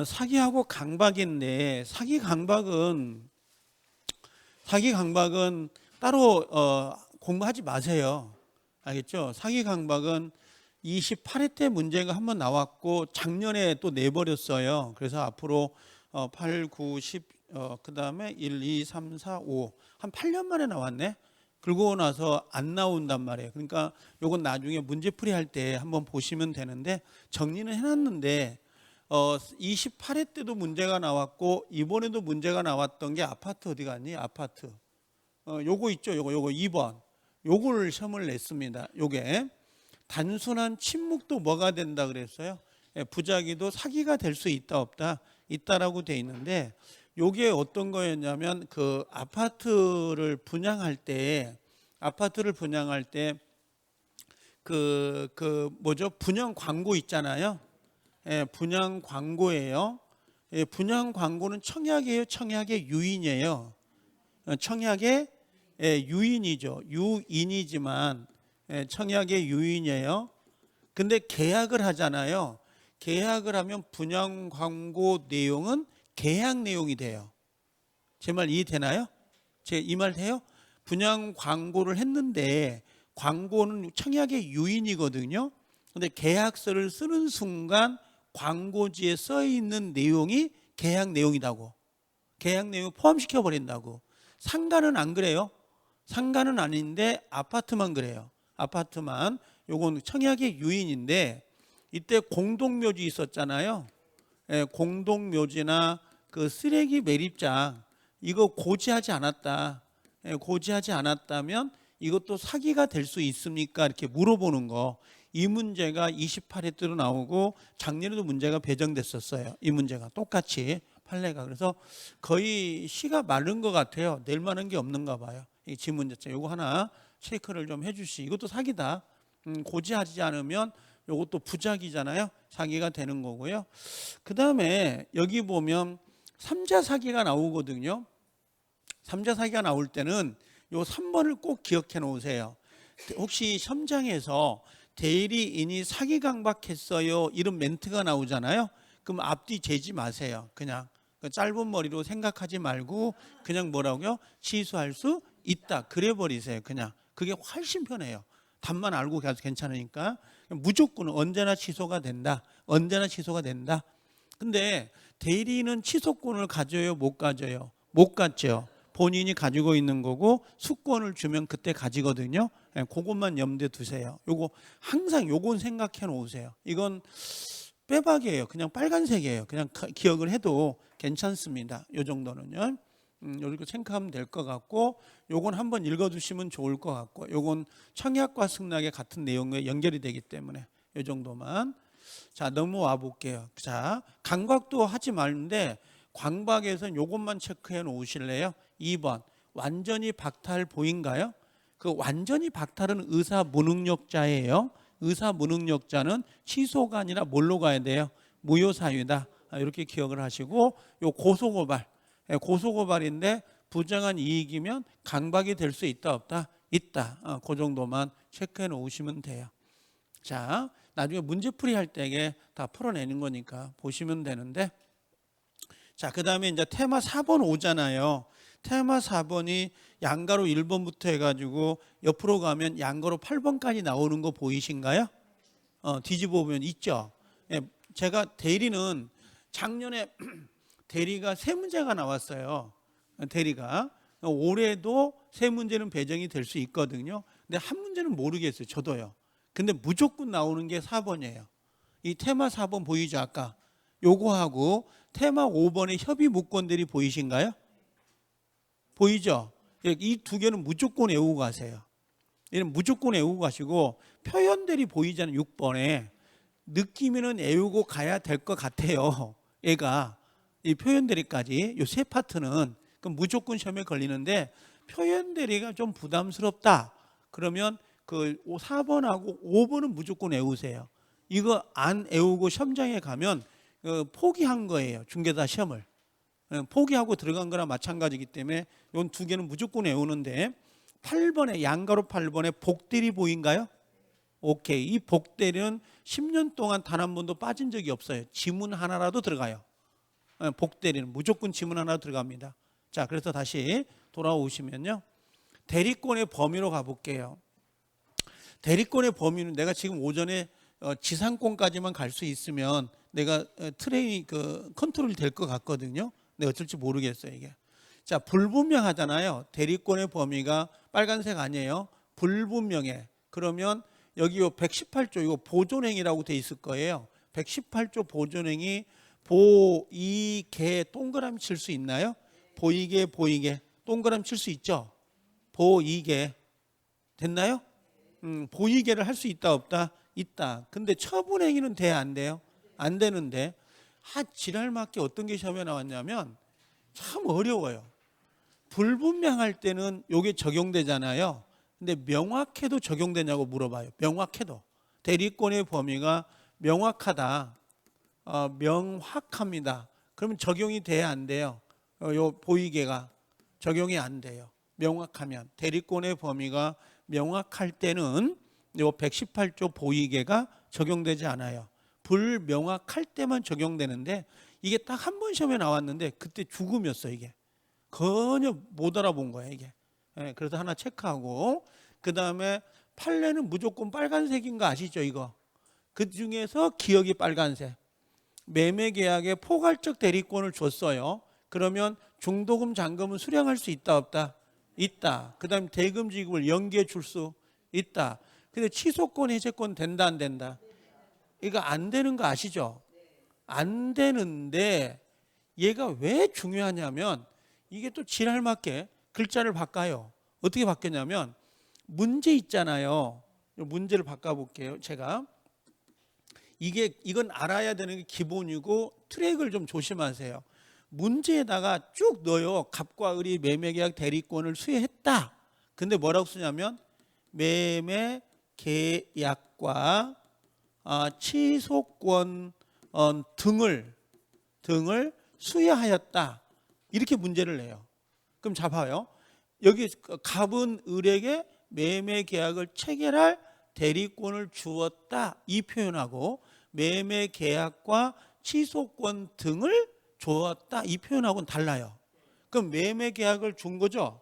사기하고 강박인데 사기 강박은 따로 공부하지 마세요. 알겠죠? 사기 강박은 28회 때 문제가 한번 나왔고 작년에 또 내버렸어요. 그래서 앞으로 8, 9, 10 그다음에 1, 2, 3, 4, 5 한 8년 만에 나왔네. 그러고 나서 안 나온단 말이에요. 그러니까 요건 나중에 문제풀이 할 때 한번 보시면 되는데 정리는 해놨는데 28회 때도 문제가 나왔고 이번에도 문제가 나왔던 게 아파트 어디 갔니? 아파트. 요거 있죠. 요거 2번. 요걸 시험을 냈습니다. 요게 단순한 침묵도 뭐가 된다 그랬어요? 부작위도 사기가 될 수 있다 없다? 있다라고 돼 있는데 요게 어떤 거였냐면 그 아파트를 분양할 때 뭐죠? 분양 광고 있잖아요. 분양 광고예요. 분양 광고는 청약이에요, 청약의 유인이에요. 청약의 유인이죠. 유인이지만 청약의 유인이에요. 근데 계약을 하잖아요. 계약을 하면 분양 광고 내용은 계약 내용이 돼요. 제 말 이해되나요? 제 이 말 돼요? 분양 광고를 했는데 광고는 청약의 유인이거든요. 근데 계약서를 쓰는 순간 광고지에 써 있는 내용이 계약 내용이라고. 계약 내용을 포함시켜 버린다고. 상가는 안 그래요. 상가는 아닌데 아파트만 그래요. 아파트만. 요건 청약의 유인인데 이때 공동묘지 있었잖아요. 공동묘지나 그 쓰레기 매립장 이거 고지하지 않았다. 고지하지 않았다면 이것도 사기가 될 수 있습니까? 이렇게 물어보는 거. 이 문제가 28회 때로 나오고 작년에도 문제가 배정됐었어요. 이 문제가 똑같이 판례가. 그래서 거의 시가 마른 것 같아요. 낼 만한 게 없는가 봐요. 이 지문제점 이거 하나 체크를 좀 해주시. 이것도 사기다. 고지하지 않으면 이것도 부작이잖아요. 사기가 되는 거고요. 그 다음에 여기 보면 삼자 사기가 나오거든요. 삼자 사기가 나올 때는 요 3번을 꼭 기억해 놓으세요. 혹시 시험장에서 대리인이 사기 강박했어요 이런 멘트가 나오잖아요. 그럼 앞뒤 재지 마세요. 그냥 짧은 머리로 생각하지 말고 그냥 뭐라고요? 취소할 수 있다 그래 버리세요. 그냥 그게 훨씬 편해요. 답만 알고 가도 괜찮으니까. 무조건 언제나 취소가 된다. 언제나 취소가 된다. 근데 대리인은 취소권을 가져요? 못 가져요? 못 갖죠. 본인이 가지고 있는 거고 수권을 주면 그때 가지거든요. 그것만 염두에 두세요. 요거 항상 요건 생각해 놓으세요. 이건 빼박이에요. 그냥 빨간색이에요. 그냥 기억을 해도 괜찮습니다. 요 정도는요. 이렇게 생각하면 될 것 같고 요건 한번 읽어두시면 좋을 것 같고 요건 청약과 승낙의 같은 내용에 연결이 되기 때문에 요 정도만. 자, 넘어와 볼게요. 자, 강박도 하지 말는데 광박에서는 요것만 체크해 놓으실래요? 2번 완전히 박탈 보인가요? 그 완전히 박탈은 의사 무능력자예요. 의사 무능력자는 취소가 아니라 뭘로 가야 돼요? 무효사유다. 이렇게 기억을 하시고 요 고소고발. 고소고발인데 부정한 이익이면 강박이 될 수 있다 없다? 있다. 그 정도만 체크해 놓으시면 돼요. 자, 나중에 문제풀이 할 때에 다 풀어내는 거니까 보시면 되는데, 자, 그 다음에 이제 테마 4번 오잖아요. 테마 4번이 양가로 1번부터 해가지고 옆으로 가면 양가로 8번까지 나오는 거 보이신가요? 뒤집어 보면 있죠. 제가 대리는 작년에 대리가 3문제가 나왔어요. 대리가 올해도 3문제는 배정이 될 수 있거든요. 근데 한 문제는 모르겠어요. 저도요. 근데 무조건 나오는 게 4번이에요. 이 테마 4번 보이죠? 아까 요거하고 테마 5번의 협의 무건들이 보이신가요? 보이죠? 이 두 개는 무조건 외우고 가세요. 얘는 무조건 외우고 가시고 표현들이 보이잖아요. 6번에 느낌에는 외우고 가야 될 것 같아요. 얘가 이 표현대리까지 이 세 파트는 그럼 무조건 시험에 걸리는데 표현대리가 좀 부담스럽다. 그러면 그 4번하고 5번은 무조건 외우세요. 이거 안 외우고 시험장에 가면 포기한 거예요. 중개사 시험을. 포기하고 들어간 거나 마찬가지이기 때문에 이 두 개는 무조건 외우는데 8번에 양가로 8번에 복들이 보인가요? 오케이. 이 복대리는 10년 동안 단 한 번도 빠진 적이 없어요. 지문 하나라도 들어가요. 복대리는 무조건 지문 하나 들어갑니다. 자, 그래서 다시 돌아오시면요. 대리권의 범위로 가볼게요. 대리권의 범위는 내가 지금 오전에 지상권까지만 갈 수 있으면 내가 트레이닝 컨트롤이 될 것 같거든요. 근데 어쩔지 모르겠어요, 이게. 자, 불분명하잖아요. 대리권의 범위가 빨간색 아니에요. 불분명해. 그러면 여기 요 118조 이거 보존행위라고 돼 있을 거예요. 118조 보존행위 보이게 동그라미 칠 수 있나요? 보이게 동그라미 칠 수 있죠. 보이게 됐나요? 보이게를 할 수 있다 없다? 있다. 근데 처분행위는 돼 안 돼요? 안 되는데 지랄맞게 어떤 게 시험에 나왔냐면 참 어려워요. 불분명할 때는 이게 적용되잖아요. 근데 명확해도 적용되냐고 물어봐요. 명확해도. 대리권의 범위가 명확하다. 명확합니다. 그러면 적용이 돼야 안 돼요? 요 보이게가 적용이 안 돼요. 명확하면. 대리권의 범위가 명확할 때는 요 118조 보이게가 적용되지 않아요. 불명확할 때만 적용되는데 이게 딱 한 번 시험에 나왔는데 그때 죽음이었어 이게. 전혀 못 알아본 거야 이게. 그래서 하나 체크하고 그 다음에 판례는 무조건 빨간색인 거 아시죠 이거. 그 중에서 기억이 빨간색. 매매계약에 포괄적 대리권을 줬어요. 그러면 중도금 잔금은 수령할 수 있다 없다? 있다. 그 다음에 대금 지급을 연기해 줄 수 있다. 근데 취소권 해제권 된다 안 된다? 이거 안 되는 거 아시죠? 안 되는데 얘가 왜 중요하냐면 이게 또 지랄맞게 글자를 바꿔요. 어떻게 바뀌냐면 문제 있잖아요. 문제를 바꿔볼게요. 제가 이건 알아야 되는 게 기본이고 트랙을 좀 조심하세요. 문제에다가 쭉 넣어요. 갑과 을이 매매계약 대리권을 수여했다. 근데 뭐라고 쓰냐면 매매계약과 취소권 등을 수여하였다. 이렇게 문제를 내요. 그럼 잡아요. 여기 갑은 을에게 매매계약을 체결할 대리권을 주었다. 이 표현하고 매매계약과 취소권 등을 주었다. 이 표현하고는 달라요. 그럼 매매계약을 준 거죠.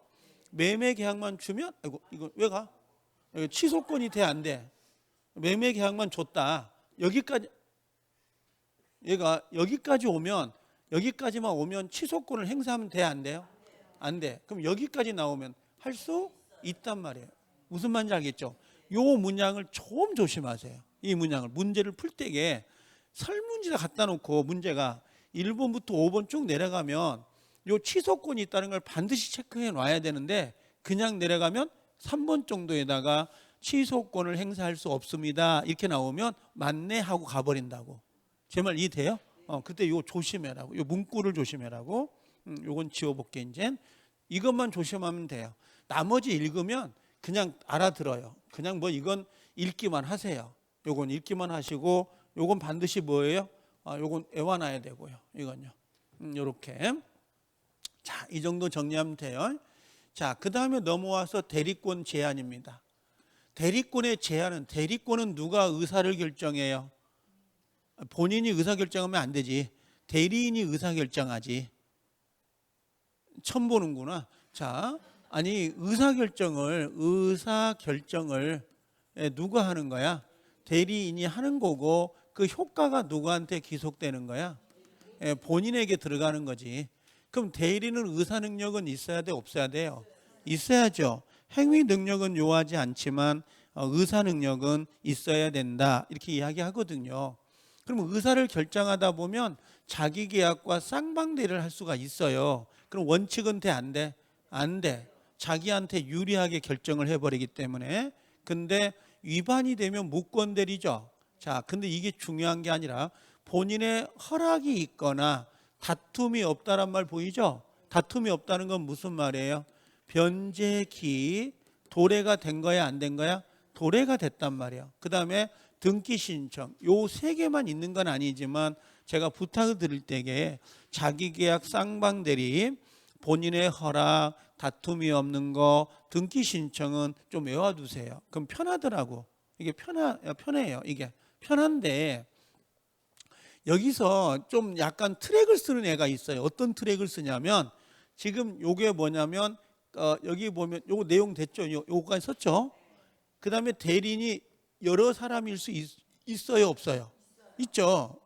매매계약만 주면 이거 왜 가? 취소권이 돼 안 돼? 매매계약만 줬다. 얘가 여기까지만 오면 취소권을 행사하면 돼 안 돼요? 안 돼. 그럼 여기까지 나오면 할 수 있단 말이에요. 무슨 말인지 알겠죠? 요 문장을 좀 조심하세요. 이 문장을 문제를 풀 때에 설문지에 갖다 놓고 문제가 1번부터 5번 쭉 내려가면 요 취소권이 있다는 걸 반드시 체크해 놔야 되는데 그냥 내려가면 3번 정도에다가 취소권을 행사할 수 없습니다. 이렇게 나오면 맞네 하고 가버린다고. 제 말 이해돼요? 그때 요 조심해라고. 요 문구를 조심해라고. 요건 지워볼게 이제. 이것만 조심하면 돼요. 나머지 읽으면 그냥 알아들어요. 그냥 뭐 이건 읽기만 하세요. 요건 읽기만 하시고 요건 반드시 뭐예요? 요건 외워놔야 되고요. 이건요. 요렇게. 자, 이 정도 정리하면 돼요. 자, 그 다음에 넘어와서 대리권 제한입니다. 대리권은 누가 의사를 결정해요? 본인이 의사결정하면 안 되지. 대리인이 의사결정하지. 처음 보는구나. 자, 아니 의사결정을 누가 하는 거야? 대리인이 하는 거고 그 효과가 누구한테 기속되는 거야? 본인에게 들어가는 거지. 그럼 대리는 의사 능력은 있어야 돼 없어야 돼요? 있어야죠. 행위 능력은 요하지 않지만 의사 능력은 있어야 된다. 이렇게 이야기하거든요. 그럼 의사를 결정하다 보면 자기 계약과 쌍방대리를 할 수가 있어요. 그럼 원칙은 돼 안 돼? 안 돼. 자기한테 유리하게 결정을 해버리기 때문에. 근데 위반이 되면 무권대리죠. 자, 근데 이게 중요한 게 아니라 본인의 허락이 있거나 다툼이 없다란 말 보이죠? 다툼이 없다는 건 무슨 말이에요? 변제기 도래가 된 거야 안 된 거야? 도래가 됐단 말이에요. 그 다음에 등기 신청 요 세 개만 있는 건 아니지만 제가 부탁을 드릴 때에 자기 계약 쌍방대리 본인의 허락 다툼이 없는 거 등기 신청은 좀 외워두세요. 그럼 편하더라고. 이게 편해요. 이게 편한데 여기서 좀 약간 트랙을 쓰는 애가 있어요. 어떤 트랙을 쓰냐면 지금 요게 뭐냐면 여기 보면 요거 내용 됐죠? 요거까지 썼죠? 그 다음에 대리인이 여러 사람일 수 있어요? 없어요? 있죠.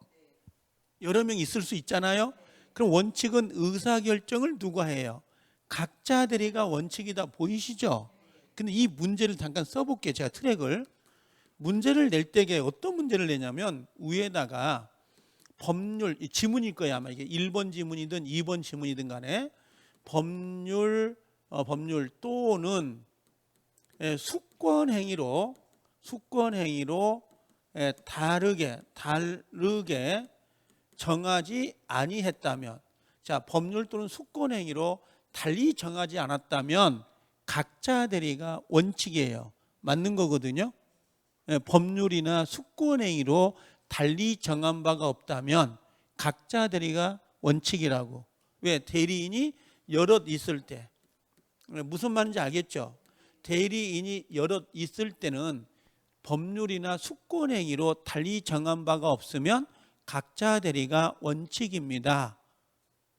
여러 명 있을 수 있잖아요. 그럼 원칙은 의사결정을 누가 해요? 각자 대리가 원칙이다. 보이시죠? 근데 이 문제를 잠깐 써볼게요. 제가 트랙을. 문제를 낼 때에 어떤 문제를 내냐면 위에다가 법률, 지문일 거예요. 아마 이게 1번 지문이든 2번 지문이든 간에 법률 또는 수권행위로 다르게 정하지 아니했다면, 자, 법률 또는 수권행위로 달리 정하지 않았다면 각자 대리가 원칙이에요. 맞는 거거든요. 법률이나 수권행위로 달리 정한 바가 없다면 각자 대리가 원칙이라고. 왜? 대리인이 여럿 있을 때. 무슨 말인지 알겠죠? 대리인이 여럿 있을 때는 법률이나 수권행위로 달리 정한 바가 없으면 각자 대리가 원칙입니다.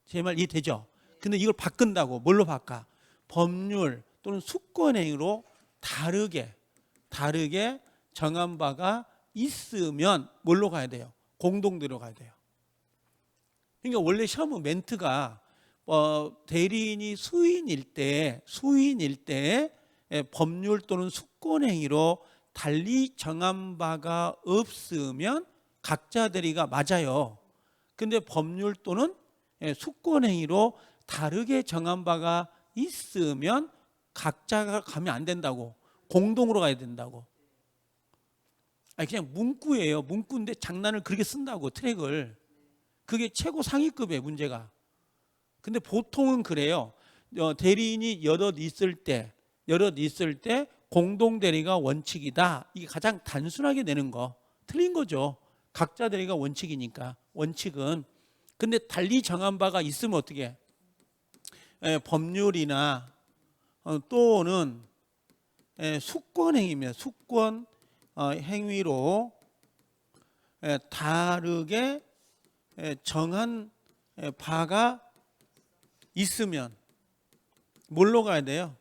제 말 이해되죠? 근데 이걸 바꾼다고. 뭘로 바꿔? 법률 또는 수권행위로 다르게 정한 바가 있으면 뭘로 가야 돼요? 공동대로 가야 돼요. 그러니까 원래 시험 멘트가 대리인이 수인일 때 법률 또는 수권행위로 달리 정한 바가 없으면 각자 대리가 맞아요. 근데 법률 또는 수권행위로 다르게 정한 바가 있으면 각자가 가면 안 된다고. 공동으로 가야 된다고. 아니 그냥 문구예요. 문구인데 장난을 그렇게 쓴다고. 트랙을. 그게 최고 상위급의 문제가. 근데 보통은 그래요. 대리인이 여럿 있을 때 공동 대리가 원칙이다. 이게 가장 단순하게 내는 거. 틀린 거죠. 각자 대리가 원칙이니까. 원칙은. 근데 달리 정한 바가 있으면 어떻게 해? 법률이나 또는 수권행위입니다. 수권 행위로 다르게 정한 바가 있으면 뭘로 가야 돼요?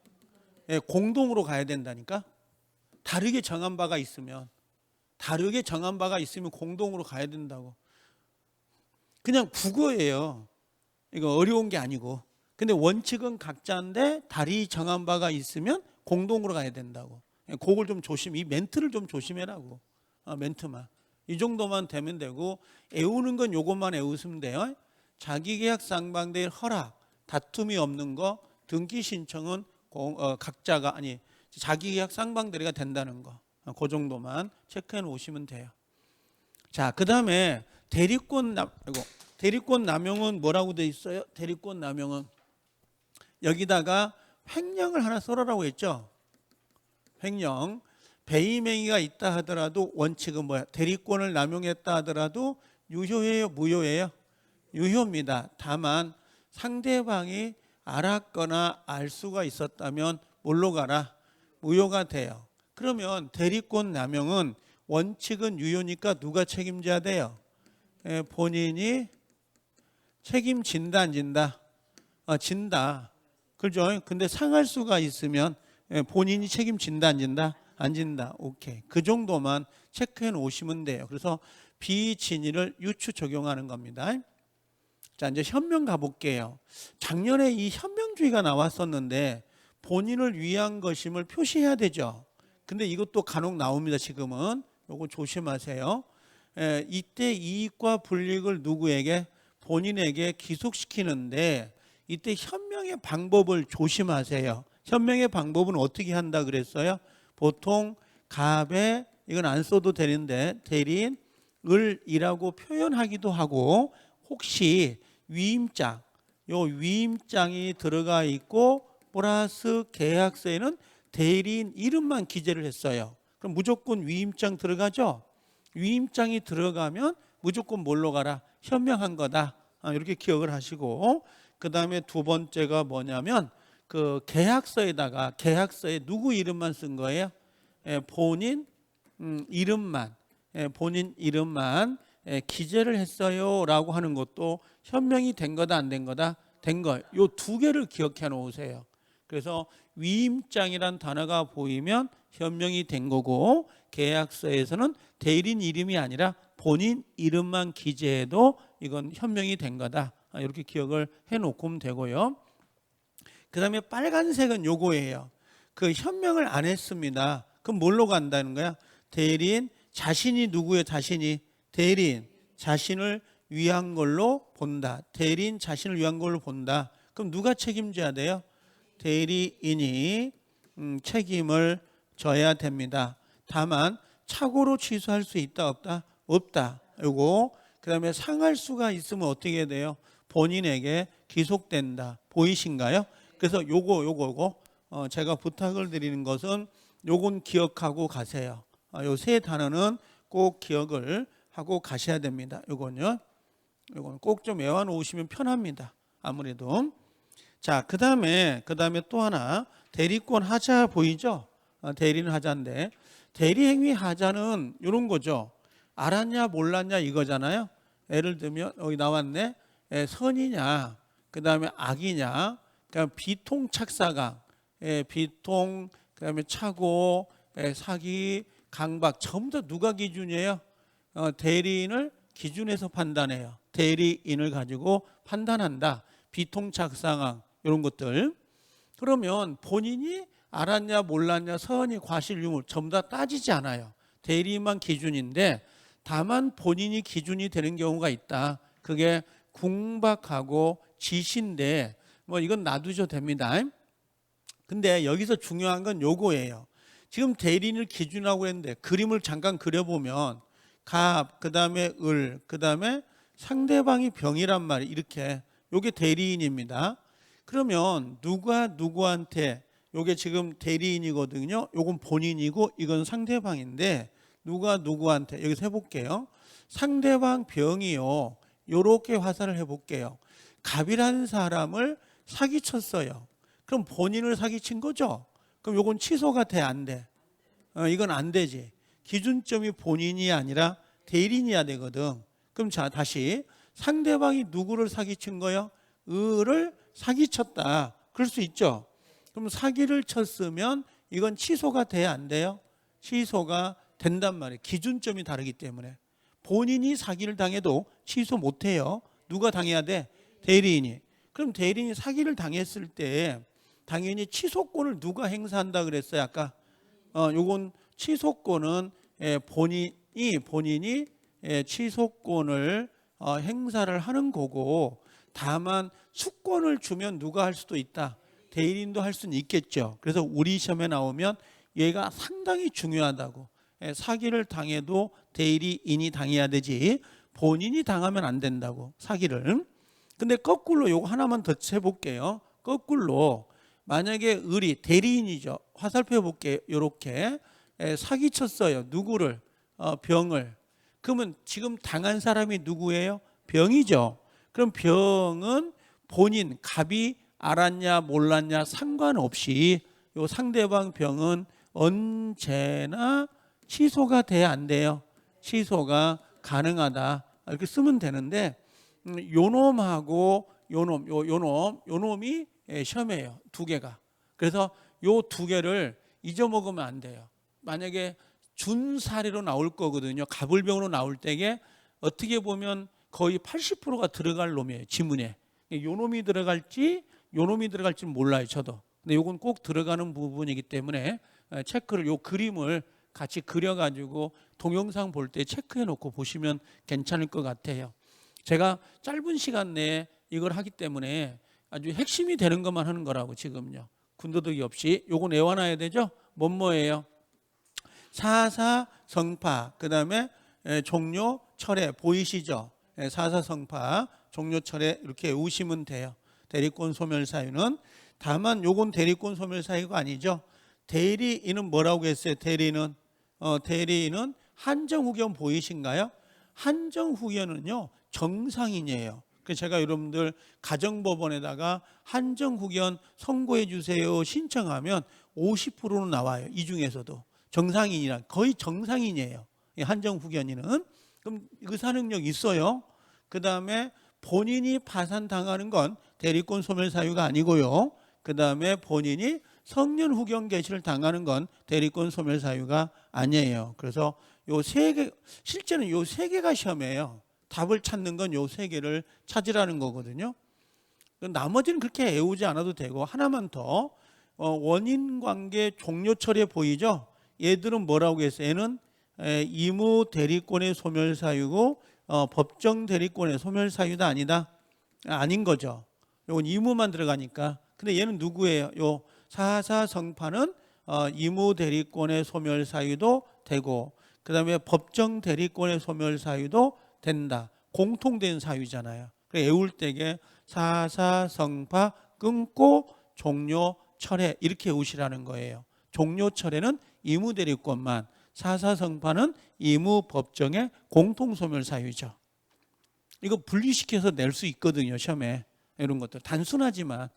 공동으로 가야 된다니까. 다르게 정한 바가 있으면 공동으로 가야 된다고. 그냥 국어예요. 이거 어려운 게 아니고. 근데 원칙은 각자인데 다리 정한 바가 있으면 공동으로 가야 된다고. 그걸 좀 이 멘트를 좀 조심해라고. 멘트만. 이 정도만 되면 되고, 애우는 건 요것만 애우시면 돼요. 자기계약 쌍방대일 허락, 다툼이 없는 거, 등기 신청은 각자가 자기계약 쌍방대리가 된다는 거. 그 정도만 체크해 놓으시면 돼요. 자, 그다음에 대리권 남용은 뭐라고 돼 있어요? 대리권 남용은 여기다가 횡령을 하나 써라라고 했죠. 횡령. 배임행위가 있다 하더라도 원칙은 뭐야? 대리권을 남용했다 하더라도 유효예요, 무효예요? 유효입니다. 다만 상대방이 알았거나 알 수가 있었다면 뭘로 가라? 무효가 돼요. 그러면 대리권 남용은 원칙은 유효니까 누가 책임져야 돼요? 본인이 책임진다, 안 진다? 진다. 그죠? 근데 상할 수가 있으면 본인이 책임진다, 안 진다? 안 진다. 오케이. 그 정도만 체크해 놓으시면 돼요. 그래서 비진위를 유추 적용하는 겁니다. 자, 이제 현명 가볼게요. 작년에 이 현명주의가 나왔었는데 본인을 위한 것임을 표시해야 되죠. 근데 이것도 간혹 나옵니다. 지금은. 요거 조심하세요. 이때 이익과 불이익을 누구에게? 본인에게 기속시키는데 이때 현명의 방법을 조심하세요. 현명의 방법은 어떻게 한다 그랬어요? 보통 갑에 이건 안 써도 되는데 대리인 을이라고 표현하기도 하고, 혹시 위임장, 요 위임장이 들어가 있고 플러스 계약서에는 대리인 이름만 기재를 했어요. 그럼 무조건 위임장 들어가죠? 위임장이 들어가면 무조건 뭘로 가라? 현명한 거다. 이렇게 기억을 하시고, 그 다음에 두 번째가 뭐냐면 그 계약서에 누구 이름만 쓴 거예요? 본인 이름만 본인 이름만 기재를 했어요라고 하는 것도 현명이 된 거다 안 된 거다? 된 거. 요 두 개를 기억해 놓으세요. 그래서 위임장이란 단어가 보이면 현명이 된 거고 계약서에서는 대리인 이름이 아니라 본인 이름만 기재해도 이건 현명이 된 거다. 이렇게 기억을 해 놓으면 되고요. 그 다음에 빨간색은 요거예요. 그 현명을 안 했습니다. 그럼 뭘로 간다는 거야? 대리인 자신이 누구예요? 자신이 대리인 자신을 위한 걸로 본다. 대리인 자신을 위한 걸로 본다. 그럼 누가 책임져야 돼요? 대리인이 책임을 져야 됩니다. 다만 착오로 취소할 수 있다 없다? 없다. 요거 그다음에 상할 수가 있으면 어떻게 돼요? 본인에게 기속된다. 보이신가요? 그래서 요거 제가 부탁을 드리는 것은 요건 기억하고 가세요. 요 세 단어는 꼭 기억을 하고 가셔야 됩니다. 요거는 꼭 좀 외워 놓으시면 편합니다. 아무래도. 자, 그다음에 또 하나 대리권 하자 보이죠? 대리는 하자인데 대리행위 하자는 이런 거죠. 알았냐 몰랐냐 이거잖아요. 예를 들면 여기 나왔네. 선이냐 그다음에 악이냐 그다음에 비통 착사강 비통 그다음에 착오 사기 강박 전부 다 누가 기준이에요? 대리인을 기준해서 판단해요. 대리인을 가지고 판단한다. 비통착상황 이런 것들. 그러면 본인이 알았냐 몰랐냐 선의 과실 유무 전부 다 따지지 않아요. 대리인만 기준인데 다만 본인이 기준이 되는 경우가 있다. 그게 궁박하고 지시인데 뭐 이건 놔두셔도 됩니다. 근데 여기서 중요한 건 요거예요. 지금 대리인을 기준하고 했는데 그림을 잠깐 그려보면 갑, 그 다음에 을, 그 다음에 상대방이 병이란 말이 이렇게 요게 대리인입니다. 그러면 누가 누구한테 요게 지금 대리인이거든요. 요건 본인이고 이건 상대방인데 누가 누구한테 여기서 해볼게요. 상대방 병이요. 요렇게 화살을 해볼게요. 갑이라는 사람을 사기쳤어요. 그럼 본인을 사기친 거죠. 그럼 요건 취소가 돼 안 돼? 이건 안 되지. 기준점이 본인이 아니라 대리인이어야 되거든. 그럼 자 다시 상대방이 누구를 사기친 거요? 을을 사기쳤다. 그럴 수 있죠. 그럼 사기를 쳤으면 이건 취소가 돼야 안 돼요? 취소가 된단 말이에요. 기준점이 다르기 때문에. 본인이 사기를 당해도 취소 못해요. 누가 당해야 돼? 대리인이. 그럼 대리인이 사기를 당했을 때 당연히 취소권을 누가 행사한다 그랬어요? 아까 요건 취소권은 본인이 취소권을 행사를 하는 거고 다만 수권을 주면 누가 할 수도 있다. 대리인도 할 수는 있겠죠. 그래서 우리 시험에 나오면 얘가 상당히 중요하다고. 사기를 당해도 대리인이 당해야 되지 본인이 당하면 안 된다고 사기를. 근데 거꾸로 요거 하나만 더 해볼게요. 거꾸로 만약에 을이 대리인이죠. 화살표 해볼게요. 요렇게 사기쳤어요. 누구를? 병을. 그러면 지금 당한 사람이 누구예요? 병이죠. 그럼 병은 본인 갑이 알았냐 몰랐냐 상관없이 요 상대방 병은 언제나 취소가 돼야 안 돼요. 취소가 가능하다. 이렇게 쓰면 되는데 요놈하고 요놈이 시험이에요. 두 개가. 그래서 요 두 개를 잊어먹으면 안 돼요. 만약에 준사례로 나올 거거든요. 갑을병으로 나올 때에 어떻게 보면 거의 80%가 들어갈 놈이에요. 지문에. 요 놈이 들어갈지 몰라요. 저도. 근데 요건 꼭 들어가는 부분이기 때문에 체크를 요 그림을 같이 그려가지고 동영상 볼 때 체크해 놓고 보시면 괜찮을 것 같아요. 제가 짧은 시간 내에 이걸 하기 때문에 아주 핵심이 되는 것만 하는 거라고 지금요. 군더더기 없이 요건 외워놔야 되죠. 뭐예요? 사사성파 그다음에 종료 철회 보이시죠? 사사성파 종료 철회 이렇게 외우시면 돼요. 대리권 소멸 사유는 다만 요건 대리권 소멸 사유가 아니죠. 대리인은 뭐라고 했어요? 대리인은 한정후견 보이신가요? 한정후견은요 정상인이에요. 그래서 제가 여러분들 가정법원에다가 한정후견 선고해 주세요 신청하면 50%는 나와요. 이 중에서도 정상인이라 거의 정상인이에요. 한정 후견인은. 그럼 의사 능력 있어요. 그 다음에 본인이 파산당하는 건 대리권 소멸 사유가 아니고요. 그 다음에 본인이 성년 후견 개시를 당하는 건 대리권 소멸 사유가 아니에요. 그래서 요 세 개, 실제는 요 세 개가 시험이에요. 답을 찾는 건 요 세 개를 찾으라는 거거든요. 나머지는 그렇게 애우지 않아도 되고, 하나만 더, 원인 관계 종료 처리에 보이죠? 얘들은 뭐라고 했어요? 얘는 이무 대리권의 소멸 사유고 법정 대리권의 소멸 사유도 아니다. 아닌 거죠. 요건 이무만 들어가니까. 근데 얘는 누구예요? 요 사사성파는 이무 대리권의 소멸 사유도 되고, 그 다음에 법정 대리권의 소멸 사유도 된다. 공통된 사유잖아요. 그래서 애울 때게 사사성파 끊고 종료 철회 이렇게 외우시라는 거예요. 종료 철회는 이무 대리권만, 사사성파는 이무 법정의 공통 소멸 사유죠. 이거 분리시켜서 낼 수 있거든요, 시험에. 이런 것들 단순하지만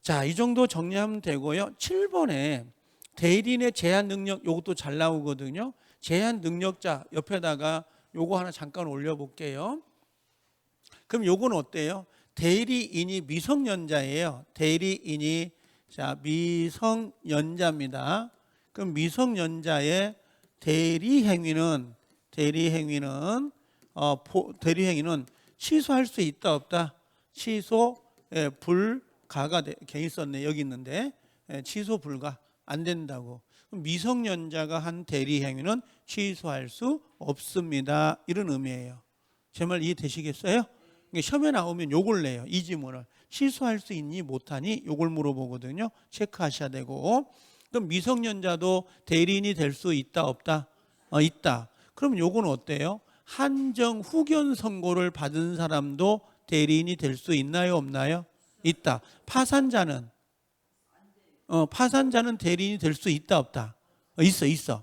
자, 이 정도 정리하면 되고요. 7번에 대리인의 제한 능력, 이것도 잘 나오거든요. 제한 능력자 옆에다가 요거 하나 잠깐 올려볼게요. 그럼 요건 어때요? 대리인이 미성년자예요. 대리인이 자 미성년자입니다. 그럼 미성년자의 대리행위는 취소할 수 있다 없다? 취소 불가가 괜히 썼네. 여기 있는데 취소 불가 안 된다고. 미성년자가 한 대리행위는 취소할 수 없습니다. 이런 의미예요. 제 말 이해되시겠어요? 시험에 나오면 요걸 내요. 이 지문을 취소할 수 있니 못하니 요걸 물어보거든요. 체크하셔야 되고. 그럼 미성년자도 대리인이 될 수 있다 없다? 있다. 그럼 요건 어때요? 한정 후견 선고를 받은 사람도 대리인이 될 수 있나요 없나요? 있다. 파산자는 대리인이 될 수 있다 없다? 있어.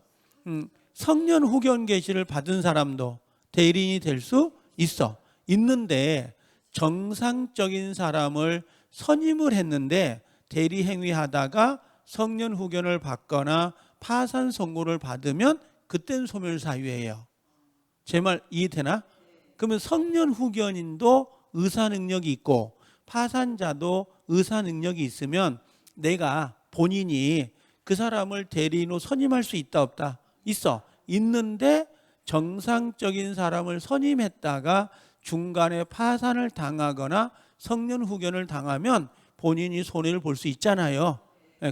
성년 후견 개시를 받은 사람도 대리인이 될 수 있어. 있는데 정상적인 사람을 선임을 했는데 대리 행위하다가 성년 후견을 받거나 파산 선고를 받으면 그땐 소멸 사유예요. 제 말 이해되나? 그러면 성년 후견인도 의사 능력이 있고 파산자도 의사 능력이 있으면 내가 본인이 그 사람을 대리인으로 선임할 수 있다 없다? 있어. 있는데 정상적인 사람을 선임했다가 중간에 파산을 당하거나 성년 후견을 당하면 본인이 손해를 볼 수 있잖아요.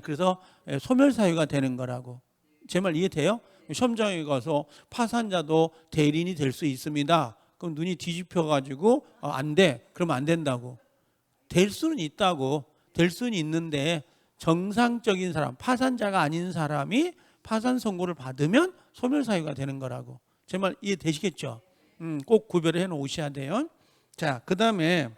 그래서 소멸 사유가 되는 거라고. 제 말 이해돼요? 시험장에 가서 파산자도 대리인이 될 수 있습니다. 그럼 눈이 뒤집혀 가지고 안 돼. 그러면 안 된다고. 될 수는 있다고. 될 수는 있는데 정상적인 사람, 파산자가 아닌 사람이 파산 선고를 받으면 소멸 사유가 되는 거라고. 제 말 이해되시겠죠? 꼭 구별을 해 놓으셔야 돼요. 자, 그 다음에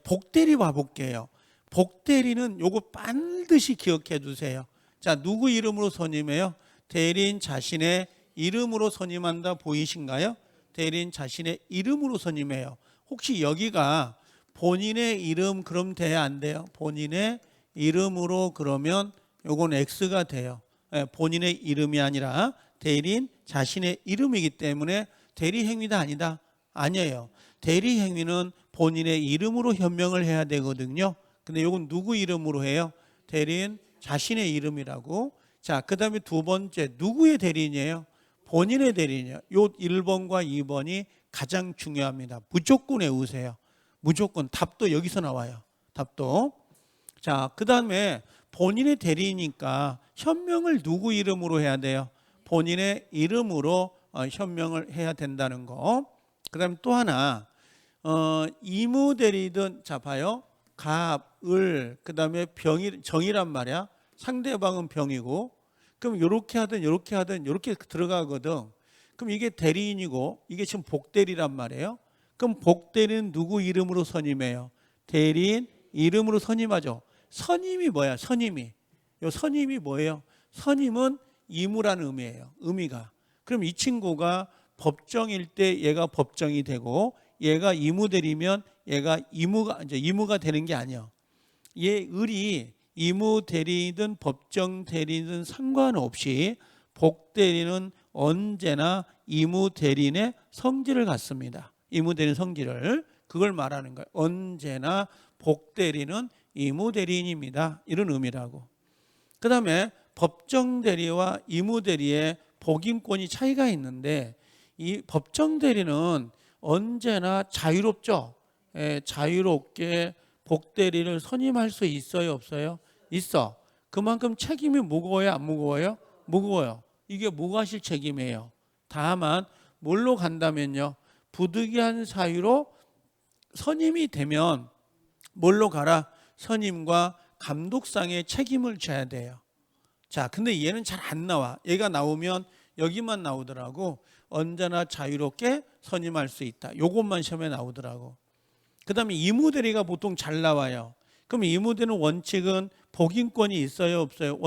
복대리 봐볼게요. 복대리는 요거 반드시 기억해 두세요. 자, 누구 이름으로 선임해요? 대리인 자신의 이름으로 선임한다 보이신가요? 대리인 자신의 이름으로 선임해요. 혹시 여기가 본인의 이름 그럼 돼야 안 돼요? 본인의 이름으로 그러면 요건 X가 돼요. 본인의 이름이 아니라 대리인 자신의 이름이기 때문에 대리 행위다 아니다? 아니에요. 대리 행위는 본인의 이름으로 현명을 해야 되거든요. 근데 이건 누구 이름으로 해요? 대리인 자신의 이름이라고. 자, 그 다음에 두 번째 누구의 대리인이에요? 본인의 대리인이에요. 요 1번과 2번이 가장 중요합니다. 무조건 외우세요. 무조건. 답도 여기서 나와요. 답도. 자, 그 다음에 본인의 대리니까 현명을 누구 이름으로 해야 돼요? 본인의 이름으로 현명을 해야 된다는 거. 그 다음에 또 하나 이무대리든 자 봐요. 갑, 을, 그 다음에 병이, 정이란 말이야. 상대방은 병이고 그럼 이렇게 하든 이렇게 들어가거든. 그럼 이게 대리인이고 이게 지금 복대리란 말이에요. 그럼 복대리는 누구 이름으로 선임해요? 대리인 이름으로 선임하죠. 선임이 뭐야? 선임이. 요 선임이 뭐예요? 선임은 이무라는 의미예요. 의미가. 그럼 이 친구가 법정일 때 얘가 법정이 되고 얘가 이무대리면 얘가 이무가 되는 게 아니야. 얘 을이 이무 대리든 법정 대리든 상관없이 복 대리는 언제나 이무 대리인의 성질을 갖습니다. 이무 대리인 성질을, 그걸 말하는 거예요. 언제나 복 대리는 이무 대리인입니다. 이런 의미라고. 그 다음에 법정 대리와 이무 대리의 복임권이 차이가 있는데, 이 법정 대리는 언제나 자유롭죠. 자유롭게 복 대리를 선임할 수 있어요, 없어요? 있어. 그만큼 책임이 무거워요, 안 무거워요? 무거워요. 이게 무과실 책임이에요. 다만 뭘로 간다면요, 부득이한 사유로 선임이 되면 뭘로 가라? 선임과 감독상의 책임을 져야 돼요. 자, 근데 얘는 잘 안 나와. 얘가 나오면 여기만 나오더라고. 언제나 자유롭게 선임할 수 있다. 요것만 시험에 나오더라고. 그 다음에 이무대리가 보통 잘 나와요. 그럼 이무대리는 원칙은 복임권이 있어요, 없어요?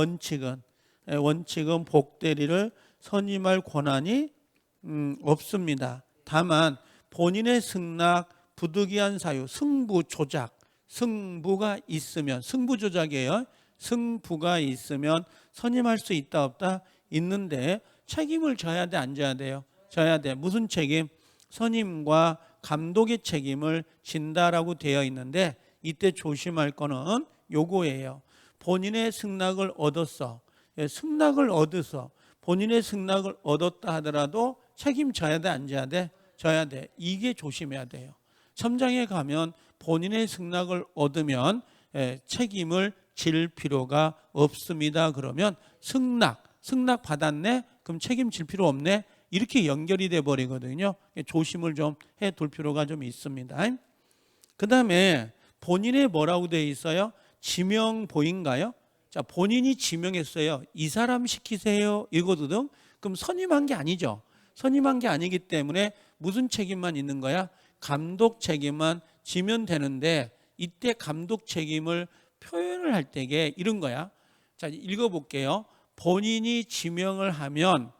원칙은 복대리를 선임할 권한이 없습니다. 다만 본인의 승낙, 부득이한 사유, 승부 조작, 승부가 있으면, 승부 조작이에요. 승부가 있으면 선임할 수 있다, 없다? 있는데 책임을 져야 돼, 안 져야 돼요? 져야 돼. 무슨 책임? 선임과 감독의 책임을 진다라고 되어 있는데, 이때 조심할 거는 요거예요. 본인의 승낙을 얻었어. 승낙을 얻어서 본인의 승낙을 얻었다 하더라도 책임져야 돼, 안 져야 돼? 져야 돼. 이게 조심해야 돼요. 첨장에 가면 본인의 승낙을 얻으면 책임을 질 필요가 없습니다. 그러면 승낙 받았네? 그럼 책임질 필요 없네? 이렇게 연결이 돼 버리거든요. 조심을 좀 해둘 필요가 좀 있습니다. 그 다음에 본인의 뭐라고 되어 있어요? 지명보인가요? 자, 본인이 지명했어요. 이 사람 시키세요 이거거든. 그럼 선임한 게 아니죠. 선임한 게 아니기 때문에 무슨 책임만 있는 거야? 감독 책임만 지면 되는데, 이때 감독 책임을 표현을 할 때게 이런 거야. 자, 읽어볼게요. 본인이 지명을 하면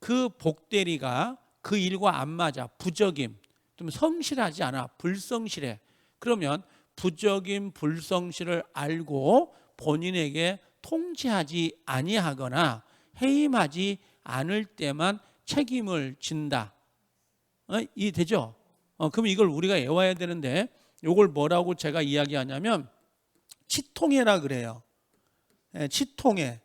그 복대리가 그 일과 안 맞아. 부적임, 좀 성실하지 않아. 불성실해. 그러면 부적임, 불성실을 알고 본인에게 통지하지 아니하거나 해임하지 않을 때만 책임을 진다. 이해되죠? 그럼 이걸 우리가 외워야 되는데, 이걸 뭐라고 제가 이야기하냐면 치통해라 그래요. 치통해.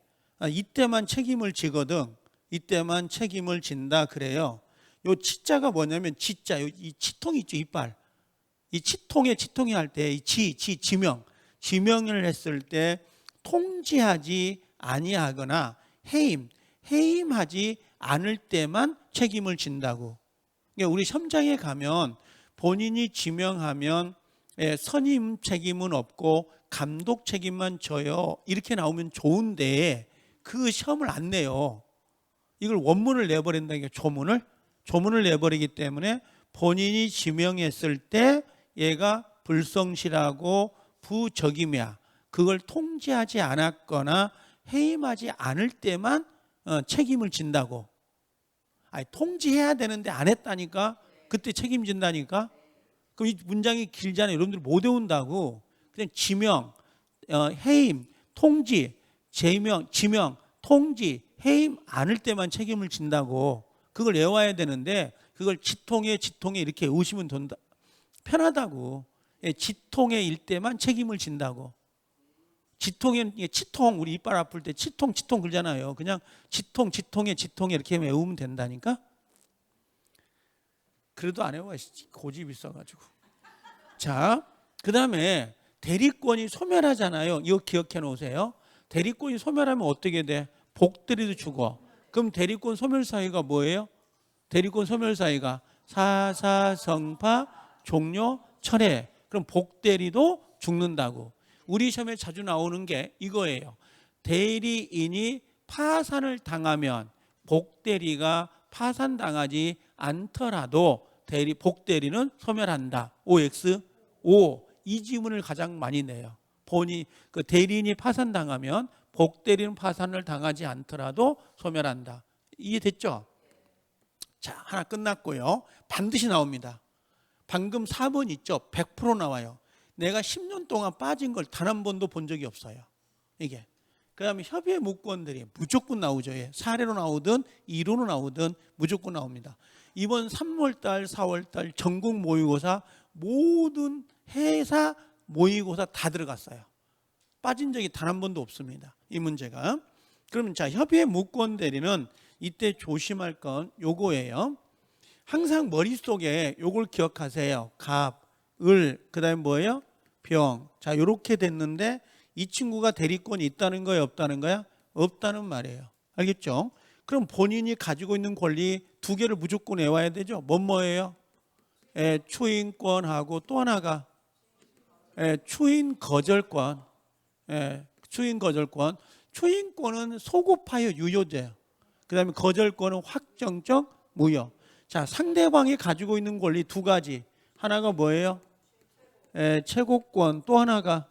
이때만 책임을 지거든. 이때만 책임을 진다 그래요. 요 치자가 뭐냐면 지자, 이 치통 있죠, 이빨. 이 치통해 할 때 이 지명을 했을 때 통지하지 아니하거나 해임하지 않을 때만 책임을 진다고. 그러니까 우리 시험장에 가면 본인이 지명하면 선임 책임은 없고 감독 책임만 져요, 이렇게 나오면 좋은데 그 시험을 안 내요. 이걸 원문을 내버린다는 게 조문을 내버리기 때문에 본인이 지명했을 때 얘가 불성실하고 부적임이야. 그걸 통지하지 않았거나 해임하지 않을 때만 책임을 진다고. 아니, 통지해야 되는데 안 했다니까? 그때 책임진다니까? 그럼 이 문장이 길잖아요. 여러분들 못 외운다고. 그냥 지명, 해임, 통지, 지명, 통지, 해임 않을 때만 책임을 진다고. 그걸 외워야 되는데 그걸 지통에 이렇게 외우시면 된다. 편하다고. 지통의 일 때만 책임을 진다고. 지통에 치통, 우리 이빨 아플 때 치통 그러잖아요. 그냥 지통에 이렇게 외우면 된다니까. 그래도 안 외워. 고집이 있어가지고. 자, 그 다음에 대리권이 소멸하잖아요. 이거 기억해 놓으세요. 대리권이 소멸하면 어떻게 돼? 복대리도 죽어. 그럼 대리권 소멸 사유가 뭐예요? 대리권 소멸 사유가 사사성파 종료 철회. 그럼 복대리도 죽는다고. 우리 시험에 자주 나오는 게 이거예요. 대리인이 파산을 당하면 복대리가 파산당하지 않더라도 복대리는 소멸한다. OX, O. 이 지문을 가장 많이 내요. 그 대리인이 파산당하면 복대리는 파산을 당하지 않더라도 소멸한다. 이해됐죠? 자, 하나 끝났고요. 반드시 나옵니다. 방금 4번 있죠? 100% 나와요. 내가 10년 동안 빠진 걸 단 한 번도 본 적이 없어요. 이게. 그다음에 협의회 무권들이 무조건 나오죠. 예. 사례로 나오든 이론으로 나오든 무조건 나옵니다. 이번 3월달, 4월달 전국 모의고사 모든 회사 모의고사 다 들어갔어요. 빠진 적이 단 한 번도 없습니다. 이 문제가. 그러면 자, 협의회 무권 대리는 이때 조심할 건 요거예요. 항상 머릿속에 요걸 기억하세요. 갑, 을, 그다음에 뭐예요? 병. 자, 요렇게 됐는데 이 친구가 대리권이 있다는 거예요, 없다는 거야? 없다는 말이에요. 알겠죠? 그럼 본인이 가지고 있는 권리 두 개를 무조건 외워야 되죠. 뭐예요? 추인권하고 또 하나가 추인 거절권. 추인 거절권. 추인권은 소급하여 유효제예요. 그다음에 거절권은 확정적 무효. 자, 상대방이 가지고 있는 권리 두 가지. 하나가 뭐예요? 채고권. 또 하나가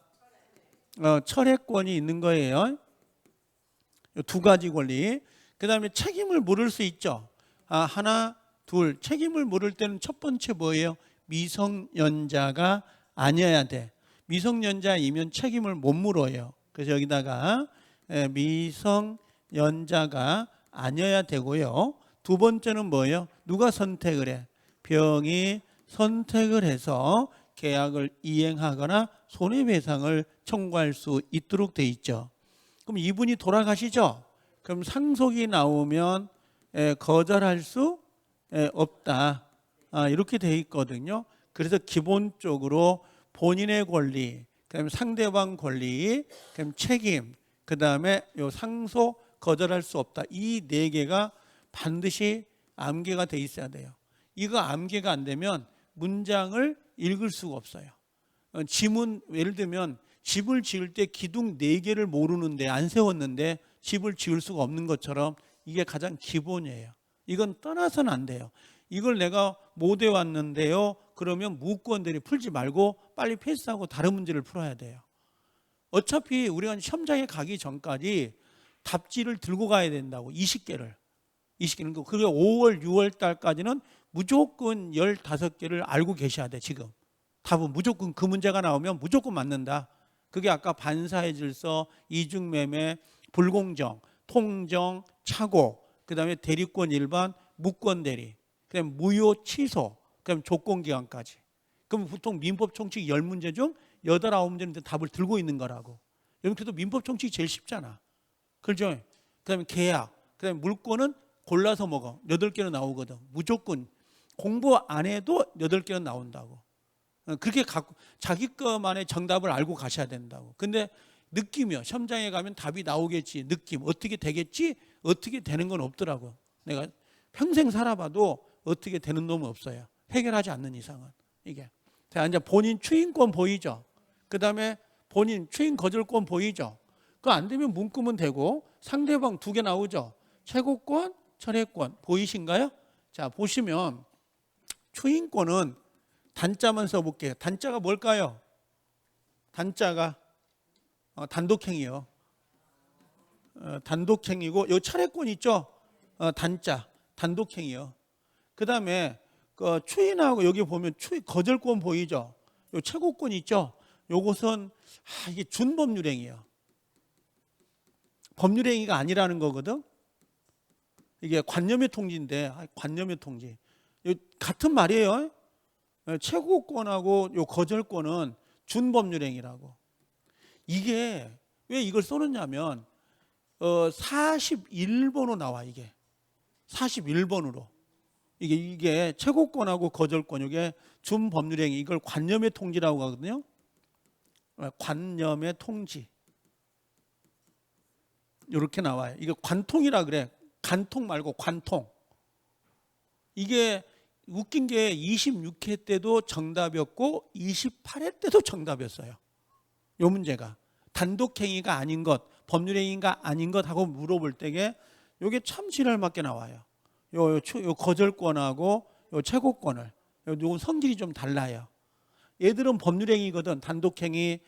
철회권이 있는 거예요. 두 가지 권리. 그다음에 책임을 물을 수 있죠. 하나, 둘. 책임을 물을 때는 첫 번째 뭐예요? 미성년자가 아니어야 돼. 미성년자이면 책임을 못 물어요. 그래서 여기다가 미성년자가 아니어야 되고요. 두 번째는 뭐예요? 누가 선택을 해? 병이 선택을 해서 계약을 이행하거나 손해배상을 청구할 수 있도록 돼 있죠. 그럼 이분이 돌아가시죠? 그럼 상속이 나오면 거절할 수 없다. 이렇게 돼 있거든요. 그래서 기본적으로 본인의 권리, 그다음에 상대방 권리, 그다음에 책임, 그다음에 요 상속 거절할 수 없다. 이 네 개가 반드시 암기가 돼 있어야 돼요. 이거 암기가 안 되면 문장을 읽을 수가 없어요. 지문, 예를 들면 집을 지을 때 기둥 4개를 모르는데 안 세웠는데 집을 지을 수가 없는 것처럼 이게 가장 기본이에요. 이건 떠나서는 안 돼요. 이걸 내가 못 외웠는데요. 그러면 무권들이 풀지 말고 빨리 패스하고 다른 문제를 풀어야 돼요. 어차피 우리가 시험장에 가기 전까지 답지를 들고 가야 된다고. 20개를. 그리고 5월, 6월 달까지는 무조건 15개를 알고 계셔야 돼. 지금 답은 무조건 그 문제가 나오면 무조건 맞는다. 그게 아까 반사의 질서, 이중매매, 불공정, 통정, 착오, 그 다음에 대리권 일반, 무권 대리, 그다음에 무효 취소, 그다음에 조건기간까지. 그럼 보통 민법 총칙 10문제 중 8, 9문제는 답을 들고 있는 거라고. 여러분 그래도 민법 총칙이 제일 쉽잖아. 그렇죠? 그다음에 계약, 그다음에 물권은 골라서 먹어. 8개는 나오거든. 무조건 공부 안 해도 8개는 나온다고. 그렇게 갖고 자기 것만의 정답을 알고 가셔야 된다고. 근데 느낌이요. 시험장에 가면 답이 나오겠지. 느낌. 어떻게 되겠지? 어떻게 되는 건 없더라고. 내가 평생 살아봐도 어떻게 되는 놈은 없어요. 해결하지 않는 이상은. 이게. 자, 이제 본인 추인권 보이죠? 그 다음에 본인 추인 거절권 보이죠? 그거 안 되면 문구면 되고 상대방 2개 나오죠? 최고권, 철회권. 보이신가요? 자, 보시면 추인권은 단자만 써볼게요. 단자가 뭘까요? 단자가 단독행위요. 단독행위고 요 철회권 있죠? 단자 단독행위요. 그 다음에 추인하고 여기 보면 추인 거절권 보이죠? 요 최고권 있죠? 요것은 이게 준법률행위예요. 법률행위가 아니라는 거거든. 이게 관념의 통지인데 관념의 통지. 같은 말이에요. 최고권하고 요 거절권은 준법률행위라고. 이게 왜 이걸 써놓냐면 41번으로 나와. 이게 41번으로 이게 최고권하고 거절권 이게 준법률행위, 이걸 관념의 통지라고 하거든요. 관념의 통지 이렇게 나와요. 이거 관통이라 그래. 간통 말고 관통. 이게 웃긴 게 26회 때도 정답이었고 28회 때도 정답이었어요. 요 문제가 단독행위가 아닌 것, 법률행위가 아닌 것 하고 물어볼 때에 요게 참 지랄맞게 나와요. 요 거절권하고 요 최고권을. 요건 성질이 좀 달라요. 얘들은 법률행위거든. 단독행위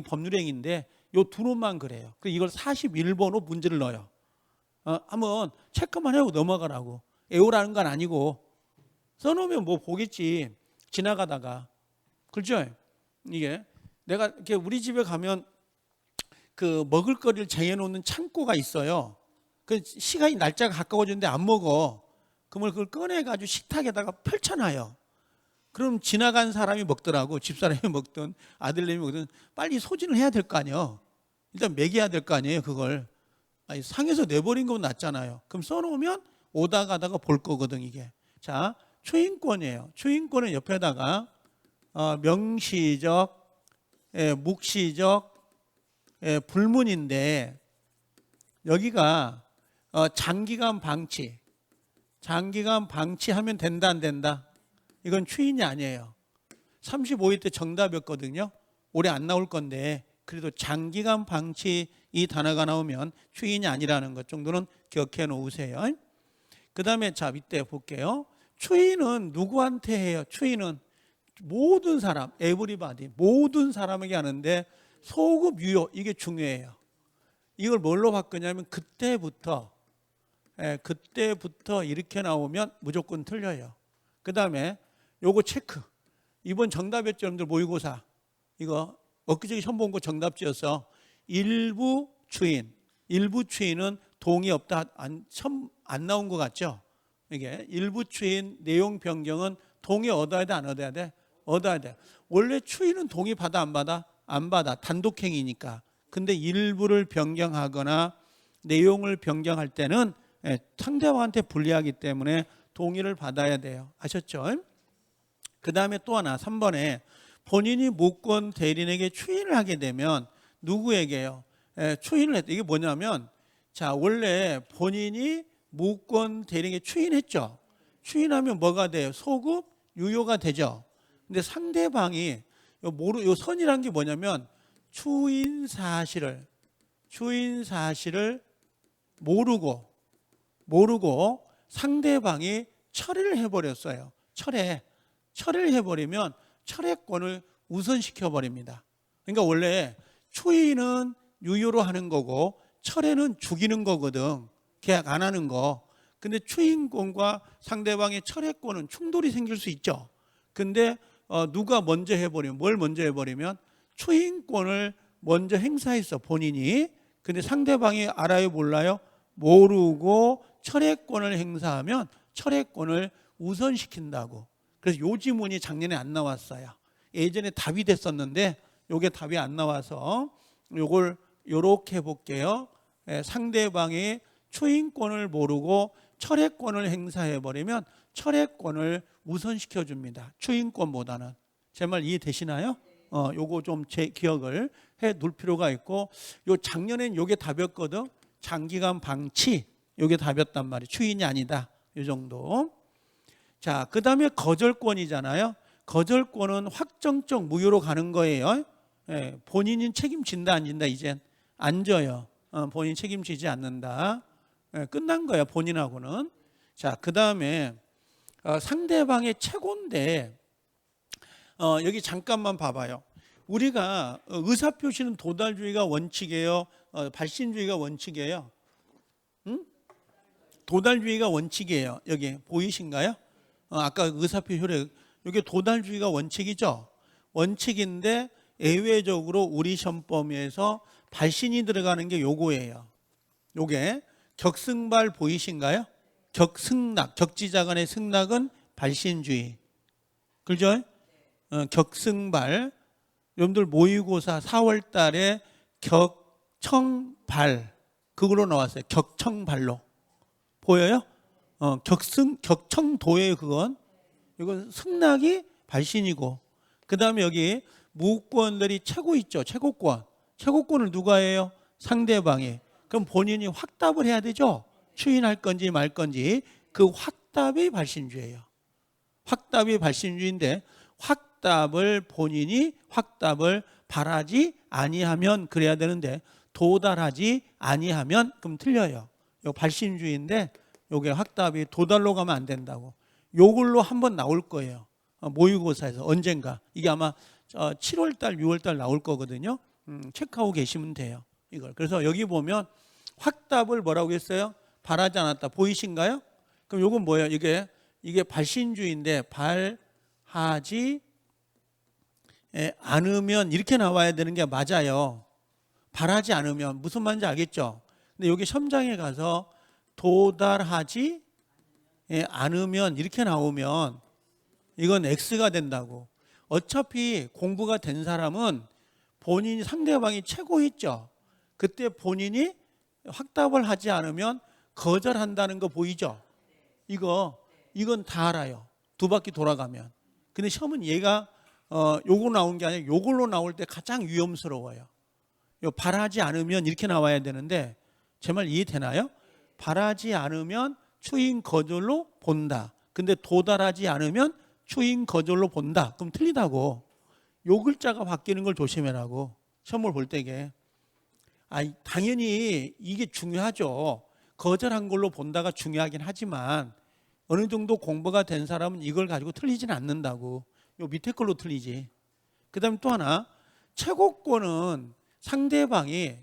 법률행위인데 요 두 놈만 그래요. 그래서 이걸 41번으로 문제를 넣어요. 한번 체크만 하고 넘어가라고. 애호라는 건 아니고 써놓으면 뭐 보겠지. 지나가다가. 그렇죠? 이게 내가 이렇게 우리 집에 가면 그 먹을거리를 쟁여놓는 창고가 있어요. 그 시간이 날짜가 가까워지는데 안 먹어. 그러면 그걸 꺼내가지고 식탁에다가 펼쳐놔요. 그럼 지나간 사람이 먹더라고. 집사람이 먹든 아들내미 먹든 빨리 소진을 해야 될 거 아니에요. 일단 먹여야 될 거 아니에요. 그걸 아니, 상에서 내버린 거면 낫잖아요. 그럼 써놓으면 오다 가다가 볼 거거든 이게. 자, 추인권이에요. 추인권은 옆에다가 명시적, 묵시적, 불문인데 여기가 장기간 방치하면 된다 안 된다? 이건 추인이 아니에요. 35회 때 정답이었거든요. 올해 안 나올 건데 그래도 장기간 방치 이 단어가 나오면 추인이 아니라는 것 정도는 기억해 놓으세요. 그 다음에 자 밑에 볼게요. 추인은 누구한테 해요? 추인은 모든 사람, 에브리바디, 모든 사람에게 하는데 소급 유효 이게 중요해요. 이걸 뭘로 바꾸냐면 그때부터 이렇게 나오면 무조건 틀려요. 그 다음에 요거 체크. 이번 정답이었죠, 여러분들 모의고사. 이거 엊그저께 시험 본 거 정답지였어. 일부 추인은 동의 없다. 안 나온 것 같죠? 이게 일부 추인 내용 변경은 동의 얻어야 돼, 안 얻어야 돼? 얻어야 돼. 원래 추인은 동의 받아, 안 받아? 안 받아. 단독행위니까. 근데 일부를 변경하거나 내용을 변경할 때는 상대방한테 불리하기 때문에 동의를 받아야 돼요. 아셨죠? 그 다음에 또 하나 3번에 본인이 무권 대리인에게 추인을 하게 되면 누구에게요? 추인을 했다. 이게 뭐냐면 자 원래 본인이 무권 대리인에게 추인했죠. 추인하면 뭐가 돼요? 소급 유효가 되죠. 근데 상대방이 요 선이란 게 뭐냐면 추인 사실을 모르고 상대방이 철회를 해버렸어요. 철회를 해버리면 철회권을 우선시켜 버립니다. 그러니까 원래 추인은 유효로 하는 거고 철회는 죽이는 거거든. 계약 안 하는 거. 근데 추인권과 상대방의 철회권은 충돌이 생길 수 있죠. 근데 누가 먼저 해버리면 뭘 먼저 해버리면 추인권을 먼저 행사했어 본인이. 근데 상대방이 알아요 몰라요? 모르고 철회권을 행사하면 철회권을 우선시킨다고. 그래서 요 지문이 작년에 안 나왔어요. 예전에 답이 됐었는데 요게 답이 안 나와서 요걸 요렇게 해볼게요. 상대방이 추인권을 모르고 철회권을 행사해버리면 철회권을 우선시켜 줍니다. 추인권보다는. 제 말 이해되시나요? 요거 좀 제 기억을 해 둘 필요가 있고 요 작년엔 요게 답이었거든. 장기간 방치 요게 답이었단 말이에요. 추인이 아니다. 요 정도. 자, 그 다음에 거절권이잖아요. 거절권은 확정적 무효로 가는 거예요. 본인이 책임진다 안 진다 이젠 안 져요. 본인 책임지지 않는다. 끝난 거야 본인하고는. 자, 그 다음에 상대방의 최고인데 여기 잠깐만 봐봐요. 우리가 의사표시는 도달주의가 원칙이에요? 발신주의가 원칙이에요? 응? 도달주의가 원칙이에요. 여기 보이신가요? 아까 의사표시를 이게 도달주의가 원칙이죠. 원칙인데 예외적으로 우리 시험범위에서 발신이 들어가는 게 요거예요. 요게 격승발 보이신가요? 격승낙, 격지자간의 승낙은 발신주의. 그죠? 격승발. 여러분들 모의고사 4월 달에 격청발 그걸로 나왔어요. 격청발로. 보여요? 격청도예요, 그건. 이건 승낙이 발신이고. 그 다음에 여기 무권들이 최고 있죠. 최고권을 누가 해요? 상대방이. 그럼 본인이 확답을 해야 되죠. 추인할 건지 말 건지. 그 확답이 발신주예요. 확답이 발신주인데 본인이 확답을 바라지 아니하면 그래야 되는데 도달하지 아니하면 그럼 틀려요. 요 발신주의인데 요게 확답이 도달로 가면 안 된다고. 요걸로 한번 나올 거예요. 모의고사에서 언젠가. 이게 아마 7월 달, 6월 달 나올 거거든요. 체크하고 계시면 돼요. 이걸. 그래서 여기 보면 확답을 뭐라고 했어요? 바라지 않았다. 보이신가요? 그럼 요건 뭐예요? 이게 발신주의인데 발하지 않으면 이렇게 나와야 되는 게 맞아요. 바라지 않으면 무슨 말인지 알겠죠? 근데 여기 시험장에 가서 도달하지 않으면 이렇게 나오면 이건 X가 된다고. 어차피 공부가 된 사람은 본인이 상대방이 최고했죠. 그때 본인이 확답을 하지 않으면 거절한다는 거 보이죠? 이건 다 알아요. 두 바퀴 돌아가면. 근데 시험은 얘가 요거 나온 게 아니라 요걸로 나올 때 가장 위험스러워요. 바라지 않으면 이렇게 나와야 되는데 제 말 이해되나요? 바라지 않으면 추인 거절로 본다. 근데 도달하지 않으면 추인 거절로 본다. 그럼 틀리다고. 요 글자가 바뀌는 걸 조심해라고. 시험을 볼 때게. 당연히 이게 중요하죠. 거절한 걸로 본다가 중요하긴 하지만 어느 정도 공부가 된 사람은 이걸 가지고 틀리지는 않는다고. 요 밑에 걸로 틀리지. 그다음에 또 하나, 최고권은 상대방이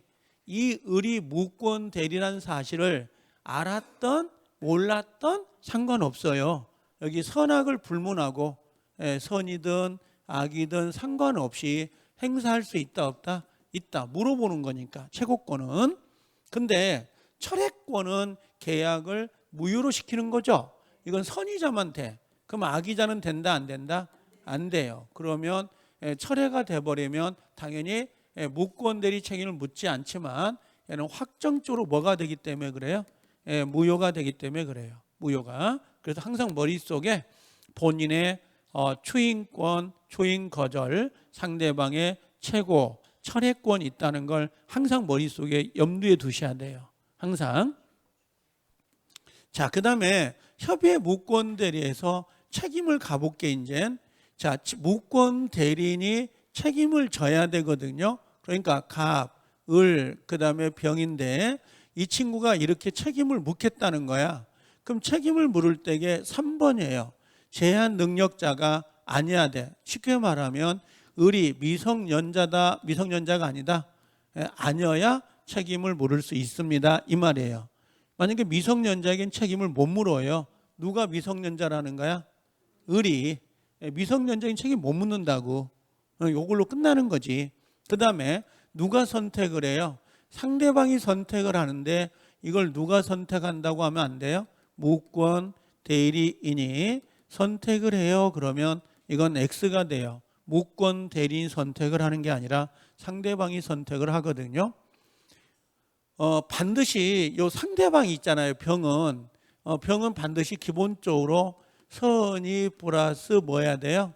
이 을이 무권 대리라는 사실을 알았던 몰랐던 상관없어요. 여기 선악을 불문하고 선이든 악이든 상관없이 행사할 수 있다 없다? 있다. 물어보는 거니까 최고권은. 근데 철회권은 계약을 무효로 시키는 거죠. 이건 선의자만 돼. 그럼 악의자는 된다 안 된다? 안 돼요. 그러면 철회가 돼버리면 당연히 무권 대리 책임을 묻지 않지만 얘는 확정적으로 뭐가 되기 때문에 그래요? 무효가 되기 때문에 그래요. 무효가. 그래서 항상 머릿속에 본인의 추인권, 추인 거절, 상대방의 최고, 철회권이 있다는 걸 항상 머릿속에 염두에 두셔야 돼요. 항상. 자, 그 다음에 협의의 무권 대리에서 책임을 가볼게 이제. 자, 무권 대리인이 책임을 져야 되거든요. 그러니까 갑, 을, 그 다음에 병인데 이 친구가 이렇게 책임을 묻겠다는 거야. 그럼 책임을 물을 때게 3번이에요. 제한 능력자가 아니어야 돼. 쉽게 말하면 을이 미성년자다, 미성년자가 아니다. 아니어야 책임을 물을 수 있습니다. 이 말이에요. 만약에 미성년자에겐 책임을 못 물어요. 누가 미성년자라는 거야? 을이. 미성년자에겐 책임 못 묻는다고. 이걸로 끝나는 거지. 그 다음에 누가 선택을 해요? 상대방이 선택을 하는데 이걸 누가 선택한다고 하면 안 돼요? 무권 대리인이 선택을 해요. 그러면 이건 X가 돼요. 무권 대리인 선택을 하는 게 아니라 상대방이 선택을 하거든요. 반드시 요 상대방이 있잖아요. 병은 반드시 기본적으로 선의 플러스 뭐 해야 돼요?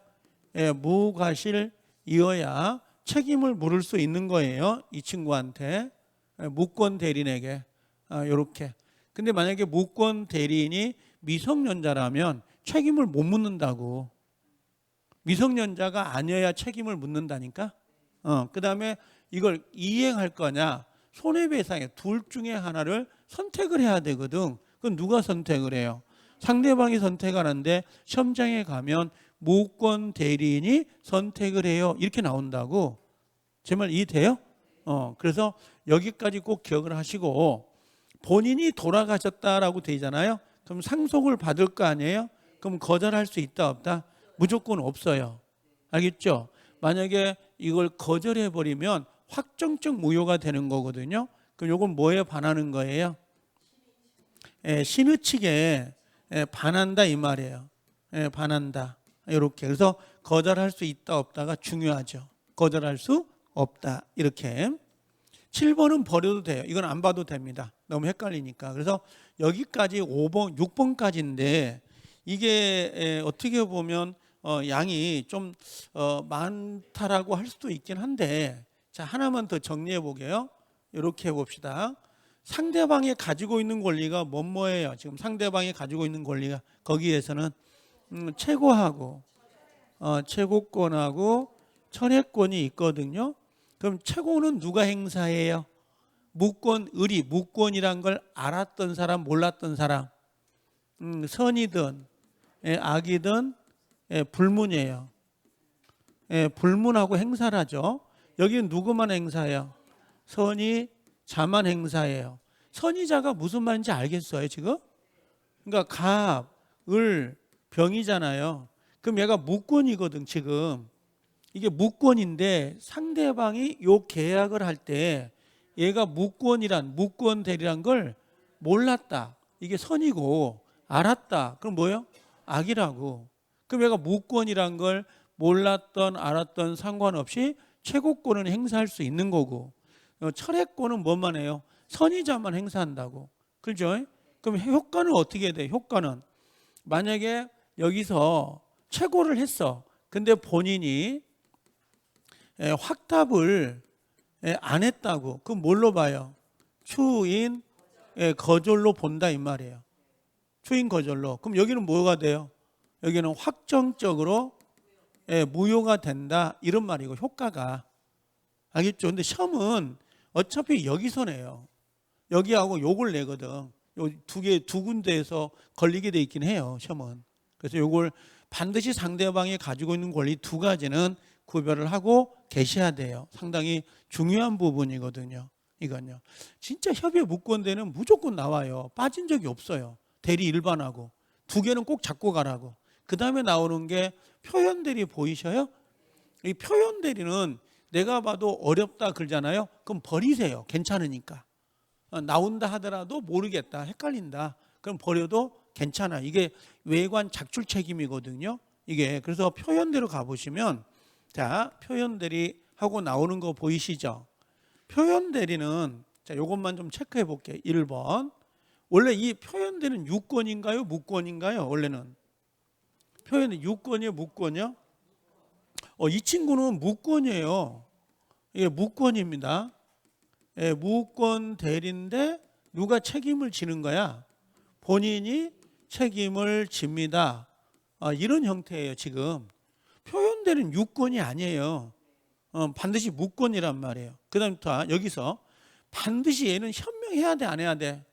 무과실이어야 책임을 물을 수 있는 거예요. 이 친구한테. 무권 대리인에게. 요렇게. 근데 만약에 무권 대리인이 미성년자라면 책임을 못 묻는다고. 미성년자가 아니어야 책임을 묻는다니까. 그 다음에 이걸 이행할 거냐 손해배상에 둘 중에 하나를 선택을 해야 되거든. 그건 누가 선택을 해요? 상대방이 선택하는데 시험장에 가면 무권 대리인이 선택을 해요. 이렇게 나온다고. 제 말 이해돼요? 그래서 여기까지 꼭 기억을 하시고 본인이 돌아가셨다라고 되잖아요. 그럼 상속을 받을 거 아니에요? 그럼 거절할 수 있다 없다? 무조건 없어요. 알겠죠? 만약에 이걸 거절해 버리면 확정적 무효가 되는 거거든요. 그럼 이건 뭐에 반하는 거예요? 신의칙에 반한다 이 말이에요. 반한다. 이렇게. 그래서 거절할 수 있다 없다가 중요하죠. 거절할 수 없다. 이렇게. 7번은 버려도 돼요. 이건 안 봐도 됩니다. 너무 헷갈리니까. 그래서 여기까지 5번, 6번까지인데 이게 어떻게 보면 양이 좀 많다라고 할 수도 있긴 한데 자, 하나만 더 정리해 보게요. 이렇게 해봅시다. 상대방이 가지고 있는 권리가 뭐예요? 지금 상대방이 가지고 있는 권리가 거기에서는 최고하고 최고권하고 철회권이 있거든요. 그럼 최고는 누가 행사해요? 무권, 을이 무권이란 걸 알았던 사람, 몰랐던 사람. 선이든 악이든 불문이에요. 불문하고 행사를 하죠. 여기는 누구만 행사해요? 선이 자만 행사해요. 선의자가 무슨 말인지 알겠어요 지금? 그러니까 갑, 을, 병이잖아요. 그럼 얘가 무권이거든 지금. 이게 무권인데 상대방이 요 계약을 할 때 얘가 무권 대리란 걸 몰랐다. 이게 선이고 알았다. 그럼 뭐예요? 악이라고. 그럼 얘가 무권이란 걸 몰랐던 알았던 상관없이 최고권은 행사할 수 있는 거고, 철회권은 뭐만 해요? 선의자만 행사한다고. 그렇죠? 그럼 효과는 어떻게 돼? 효과는 만약에 여기서 최고를 했어. 근데 본인이 확답을 안 했다고. 그럼 뭘로 봐요? 추인 거절로 본다 이 말이에요. 추인 거절로. 그럼 여기는 뭐가 돼요? 여기는 확정적으로 무효가 된다 이런 말이고, 효과가. 알겠죠? 근데 시험은 어차피 여기서 내요. 여기하고 요걸 내거든. 요 두 군데에서 걸리게 돼 있긴 해요, 시험은. 그래서 요걸 반드시 상대방이 가지고 있는 권리 두 가지는 구별을 하고 계셔야 돼요. 상당히 중요한 부분이거든요. 이건요. 진짜 협의 무권대는 무조건 나와요. 빠진 적이 없어요. 대리 일반하고. 두 개는 꼭 잡고 가라고. 그 다음에 나오는 게 표현대리 보이셔요? 이 표현대리는 내가 봐도 어렵다 그러잖아요. 그럼 버리세요. 괜찮으니까. 나온다 하더라도 모르겠다, 헷갈린다. 그럼 버려도 괜찮아. 이게 외관 작출 책임이거든요. 이게 그래서 표현대로 가보시면, 자, 표현대리 하고 나오는 거 보이시죠? 표현대리는 자, 요것만 좀 체크해 볼게요. 1번. 원래 이 표현대리는 유권인가요? 무권인가요? 원래는 표현은 유권이에요? 무권이요? 이 친구는 무권이에요. 이게 무권입니다. 무권 대리인데 누가 책임을 지는 거야? 본인이 책임을 집니다. 이런 형태예요. 지금 표현 대리는 유권이 아니에요. 반드시 무권이란 말이에요. 그 다음 여기서 반드시 얘는 현명해야 돼, 안 해야 돼?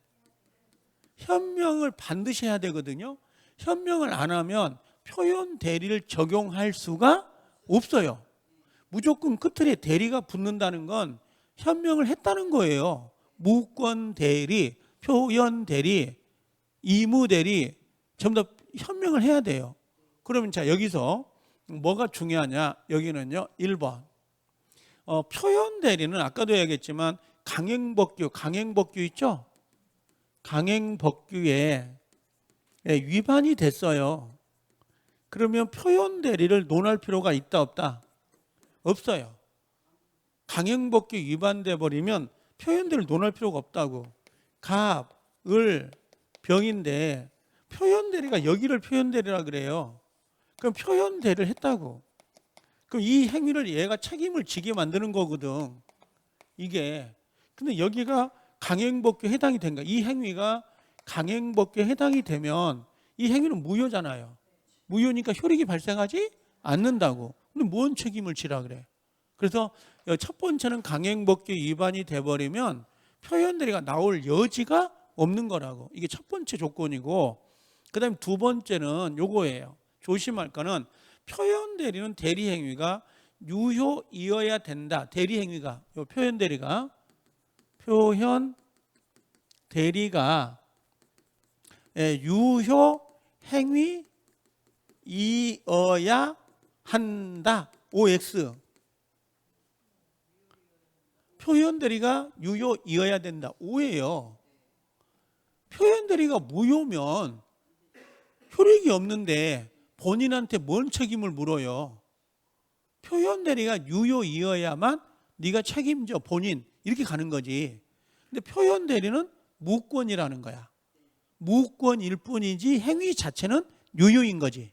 현명을 반드시 해야 되거든요. 현명을 안 하면 표현 대리를 적용할 수가 없어요. 무조건 끝에 대리가 붙는다는 건 현명을 했다는 거예요. 무권 대리, 표현 대리, 이무 대리 전부 다 현명을 해야 돼요. 그러면 자, 여기서 뭐가 중요하냐? 여기는요, 1번. 표현 대리는 아까도 얘기했지만 강행법규 있죠? 강행법규에 위반이 됐어요. 그러면 표현 대리를 논할 필요가 있다 없다? 없어요. 강행법규 위반돼 버리면 표현대리를 논할 필요가 없다고. 갑, 을, 병인데 표현대리가 여기를 표현대리라 그래요. 그럼 표현대리를 했다고. 그럼 이 행위를 얘가 책임을 지게 만드는 거거든. 이게. 근데 여기가 강행법규에 해당이 된가? 이 행위가 강행법규에 해당이 되면 이 행위는 무효잖아요. 무효니까 효력이 발생하지 않는다고. 근데 뭔 책임을 지라 그래? 그래서 첫 번째는 강행법규 위반이 돼버리면 표현대리가 나올 여지가 없는 거라고. 이게 첫 번째 조건이고, 그 다음에 두 번째는 요거예요. 조심할 거는 표현대리는 대리행위가 유효이어야 된다. 대리행위가, 요 표현대리가 유효행위이어야 한다. OX. 표현대리가 유효이어야 된다. 오예요. 표현대리가 무효면 효력이 없는데 본인한테 뭔 책임을 물어요? 표현대리가 유효이어야만 네가 책임져, 본인. 이렇게 가는 거지. 근데 표현대리는 무권이라는 거야. 무권일 뿐이지 행위 자체는 유효인 거지.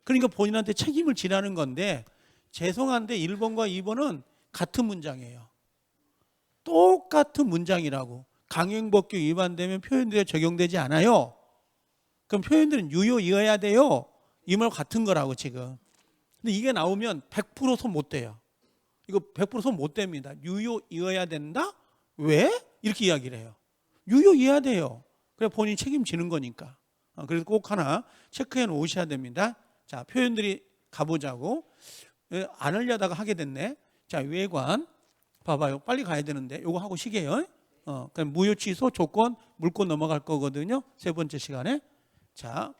그러니까 본인한테 책임을 지라는 건데, 죄송한데 1번과 2번은 같은 문장이에요. 똑같은 문장이라고. 강행법규 위반되면 표현대리가 적용되지 않아요. 그럼 표현들은 유효이어야 돼요. 이 말 같은 거라고 지금. 근데 이게 나오면 100% 손 못 대요. 이거 100% 손 못 댑니다. 유효이어야 된다? 왜? 이렇게 이야기를 해요. 유효이어야 돼요. 그래 본인이 책임지는 거니까. 그래서 꼭 하나 체크해 놓으셔야 됩니다. 자, 표현들이 가보자고. 안 하려다가 하게 됐네. 자, 외관. 봐봐요. 빨리 가야 되는데 요거 하고 시계요. 그럼 무효 취소 조건 물고 넘어갈 거거든요. 세 번째 시간에. 자,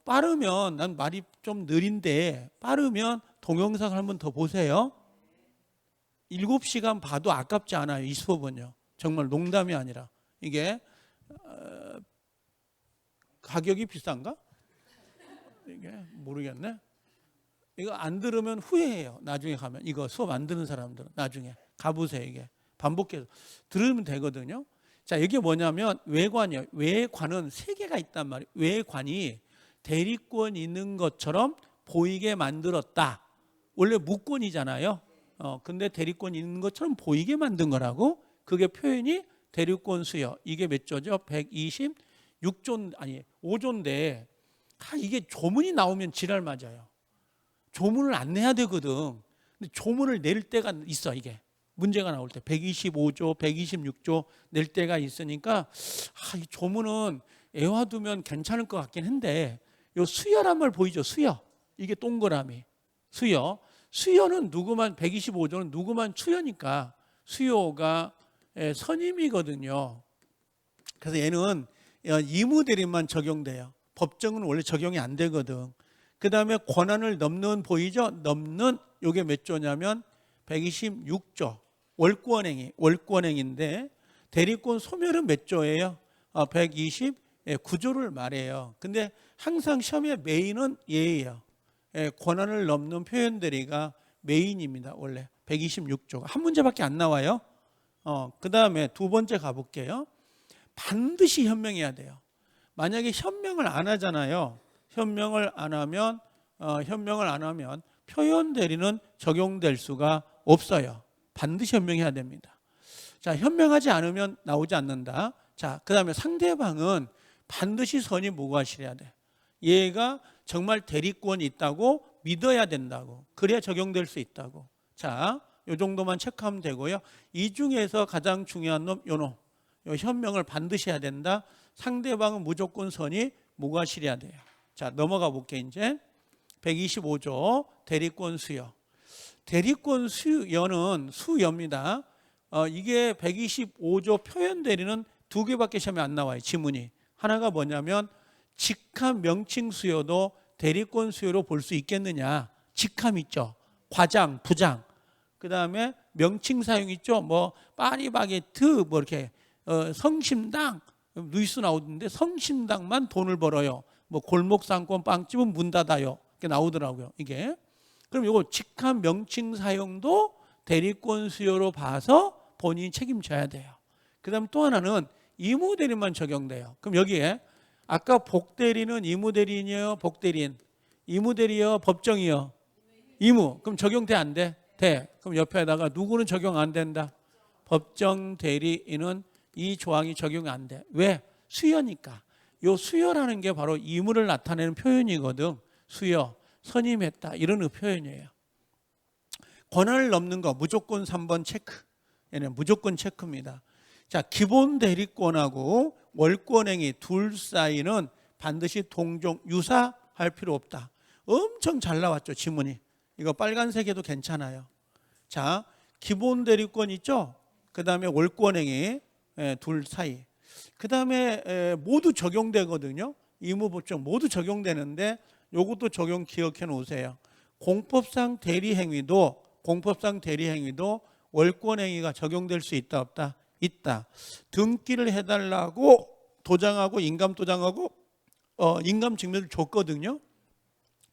빠르면 난 말이 좀 느린데 빠르면 동영상 한번 더 보세요. 7시간 봐도 아깝지 않아요. 이 수업은요. 정말 농담이 아니라. 이게 가격이 비싼가? 이게 모르겠네. 이거 안 들으면 후회해요. 나중에 가면. 이거 수업 안 듣는 사람들은 나중에 가보세요. 이게 반복해서 들으면 되거든요. 자, 이게 뭐냐면 외관이에요. 외관은 세 개가 있단 말이에요. 외관이 대리권 있는 것처럼 보이게 만들었다. 원래 무권이잖아요. 근데 대리권 있는 것처럼 보이게 만든 거라고. 그게 표현이 대리권 수요. 이게 몇 조죠? 126조 아니 5조인데 이게 조문이 나오면 지랄 맞아요. 조문을 안 내야 되거든. 근데 조문을 낼 때가 있어. 이게 문제가 나올 때 125조, 126조 낼 때가 있으니까 이 조문은 애와두면 괜찮을 것 같긴 한데 요 수요란 말 보이죠? 수요. 이게 동그라미. 수요. 수요는 누구만 125조는 누구만 추요니까 수요가 선임이거든요. 그래서 얘는 이무대리만 적용돼요. 법정은 원래 적용이 안 되거든. 그 다음에 권한을 넘는 보이죠? 넘는 요게 몇 조냐면 126조. 월권행인데 대리권 소멸은 몇 조예요? 129조를 말해요. 근데 항상 시험의 메인은 얘예요. 권한을 넘는 표현 대리가 메인입니다. 원래 126조가 한 문제밖에 안 나와요. 그 다음에 두 번째 가볼게요. 반드시 현명해야 돼요. 만약에 현명을 안 하잖아요. 현명을 안 하면 표현 대리는 적용될 수가 없어요. 반드시 현명해야 됩니다. 자, 현명하지 않으면 나오지 않는다. 자, 그 다음에 상대방은 반드시 선임 무과실해야 돼. 얘가 정말 대리권이 있다고 믿어야 된다고. 그래야 적용될 수 있다고. 자, 요 정도만 체크하면 되고요. 이 중에서 가장 중요한 놈, 요 놈. 요 현명을 반드시 해야 된다. 상대방은 무조건 선이 무과실해야 돼요. 자, 넘어가 볼게 이제. 125조 대리권 수요. 대리권 수요는 수요입니다. 이게 125조 표현 대리는 두 개밖에 시험에 안 나와요. 지문이. 하나가 뭐냐면 직함 명칭 수요도 대리권 수요로 볼 수 있겠느냐. 직함 있죠. 과장, 부장. 그 다음에 명칭 사용 있죠. 뭐 파리바게트 뭐 이렇게 성심당 누이스 나오는데 성심당만 돈을 벌어요. 뭐 골목상권 빵집은 문 닫아요. 이렇게 나오더라고요. 이게. 그럼 이거 직함 명칭 사용도 대리권 수요로 봐서 본인이 책임져야 돼요. 그 다음 또 하나는 이무대리만 적용돼요. 그럼 여기에 아까 복대리는 이무대리인이요? 복대리인? 이무대리요? 법정이요? 이무. 그럼 적용돼 안 돼? 돼. 그럼 옆에다가 누구는 적용 안 된다? 법정 대리인은 이 조항이 적용이 안 돼. 왜? 수요니까. 요 수요라는 게 바로 이무를 나타내는 표현이거든. 수요. 선임했다. 이런 표현이에요. 권한을 넘는 거 무조건 3번 체크. 얘는 무조건 체크입니다. 자, 기본 대리권하고 월권행위 둘 사이는 반드시 동종 유사할 필요 없다. 엄청 잘 나왔죠, 지문이. 이거 빨간색에도 괜찮아요. 자, 기본 대리권 있죠? 그 다음에 월권행위 둘 사이. 그 다음에 모두 적용되거든요. 의무법정 모두 적용되는데 요것도 적용 기억해 놓으세요. 공법상 대리행위도 월권행위가 적용될 수 있다 없다? 있다. 등기를 해달라고 도장하고 인감도장하고 인감증명을 줬거든요.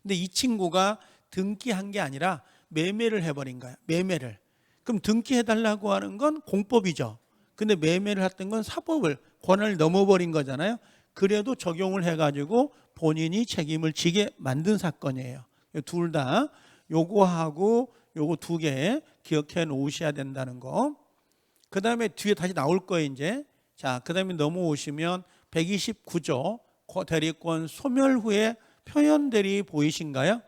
근데 이 친구가 등기한 게 아니라 매매를 해버린 거야. 매매를. 그럼 등기해달라고 하는 건 공법이죠. 근데 매매를 했던 건 사법을 권한을 넘어버린 거잖아요. 그래도 적용을 해가지고 본인이 책임을 지게 만든 사건이에요. 둘 다 요거하고 요거 두 개 기억해 놓으셔야 된다는 거. 그 다음에 뒤에 다시 나올 거예요 이제. 자, 그 다음에 넘어오시면 129조 대리권 소멸 후에 표현 대리 보이신가요?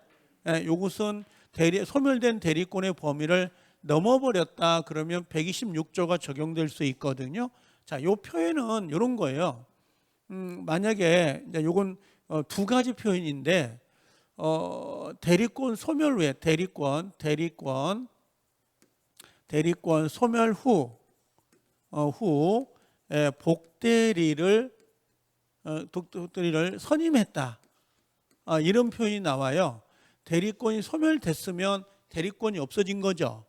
요것은 소멸된 대리권의 범위를 넘어버렸다 그러면 126조가 적용될 수 있거든요. 자, 요 표현은 이런 거예요. 만약에 이제 요건 두 가지 표현인데 대리권 소멸 후에 대리권 소멸 후 복대리를 선임했다. 이런 표현이 나와요. 대리권이 소멸됐으면 대리권이 없어진 거죠.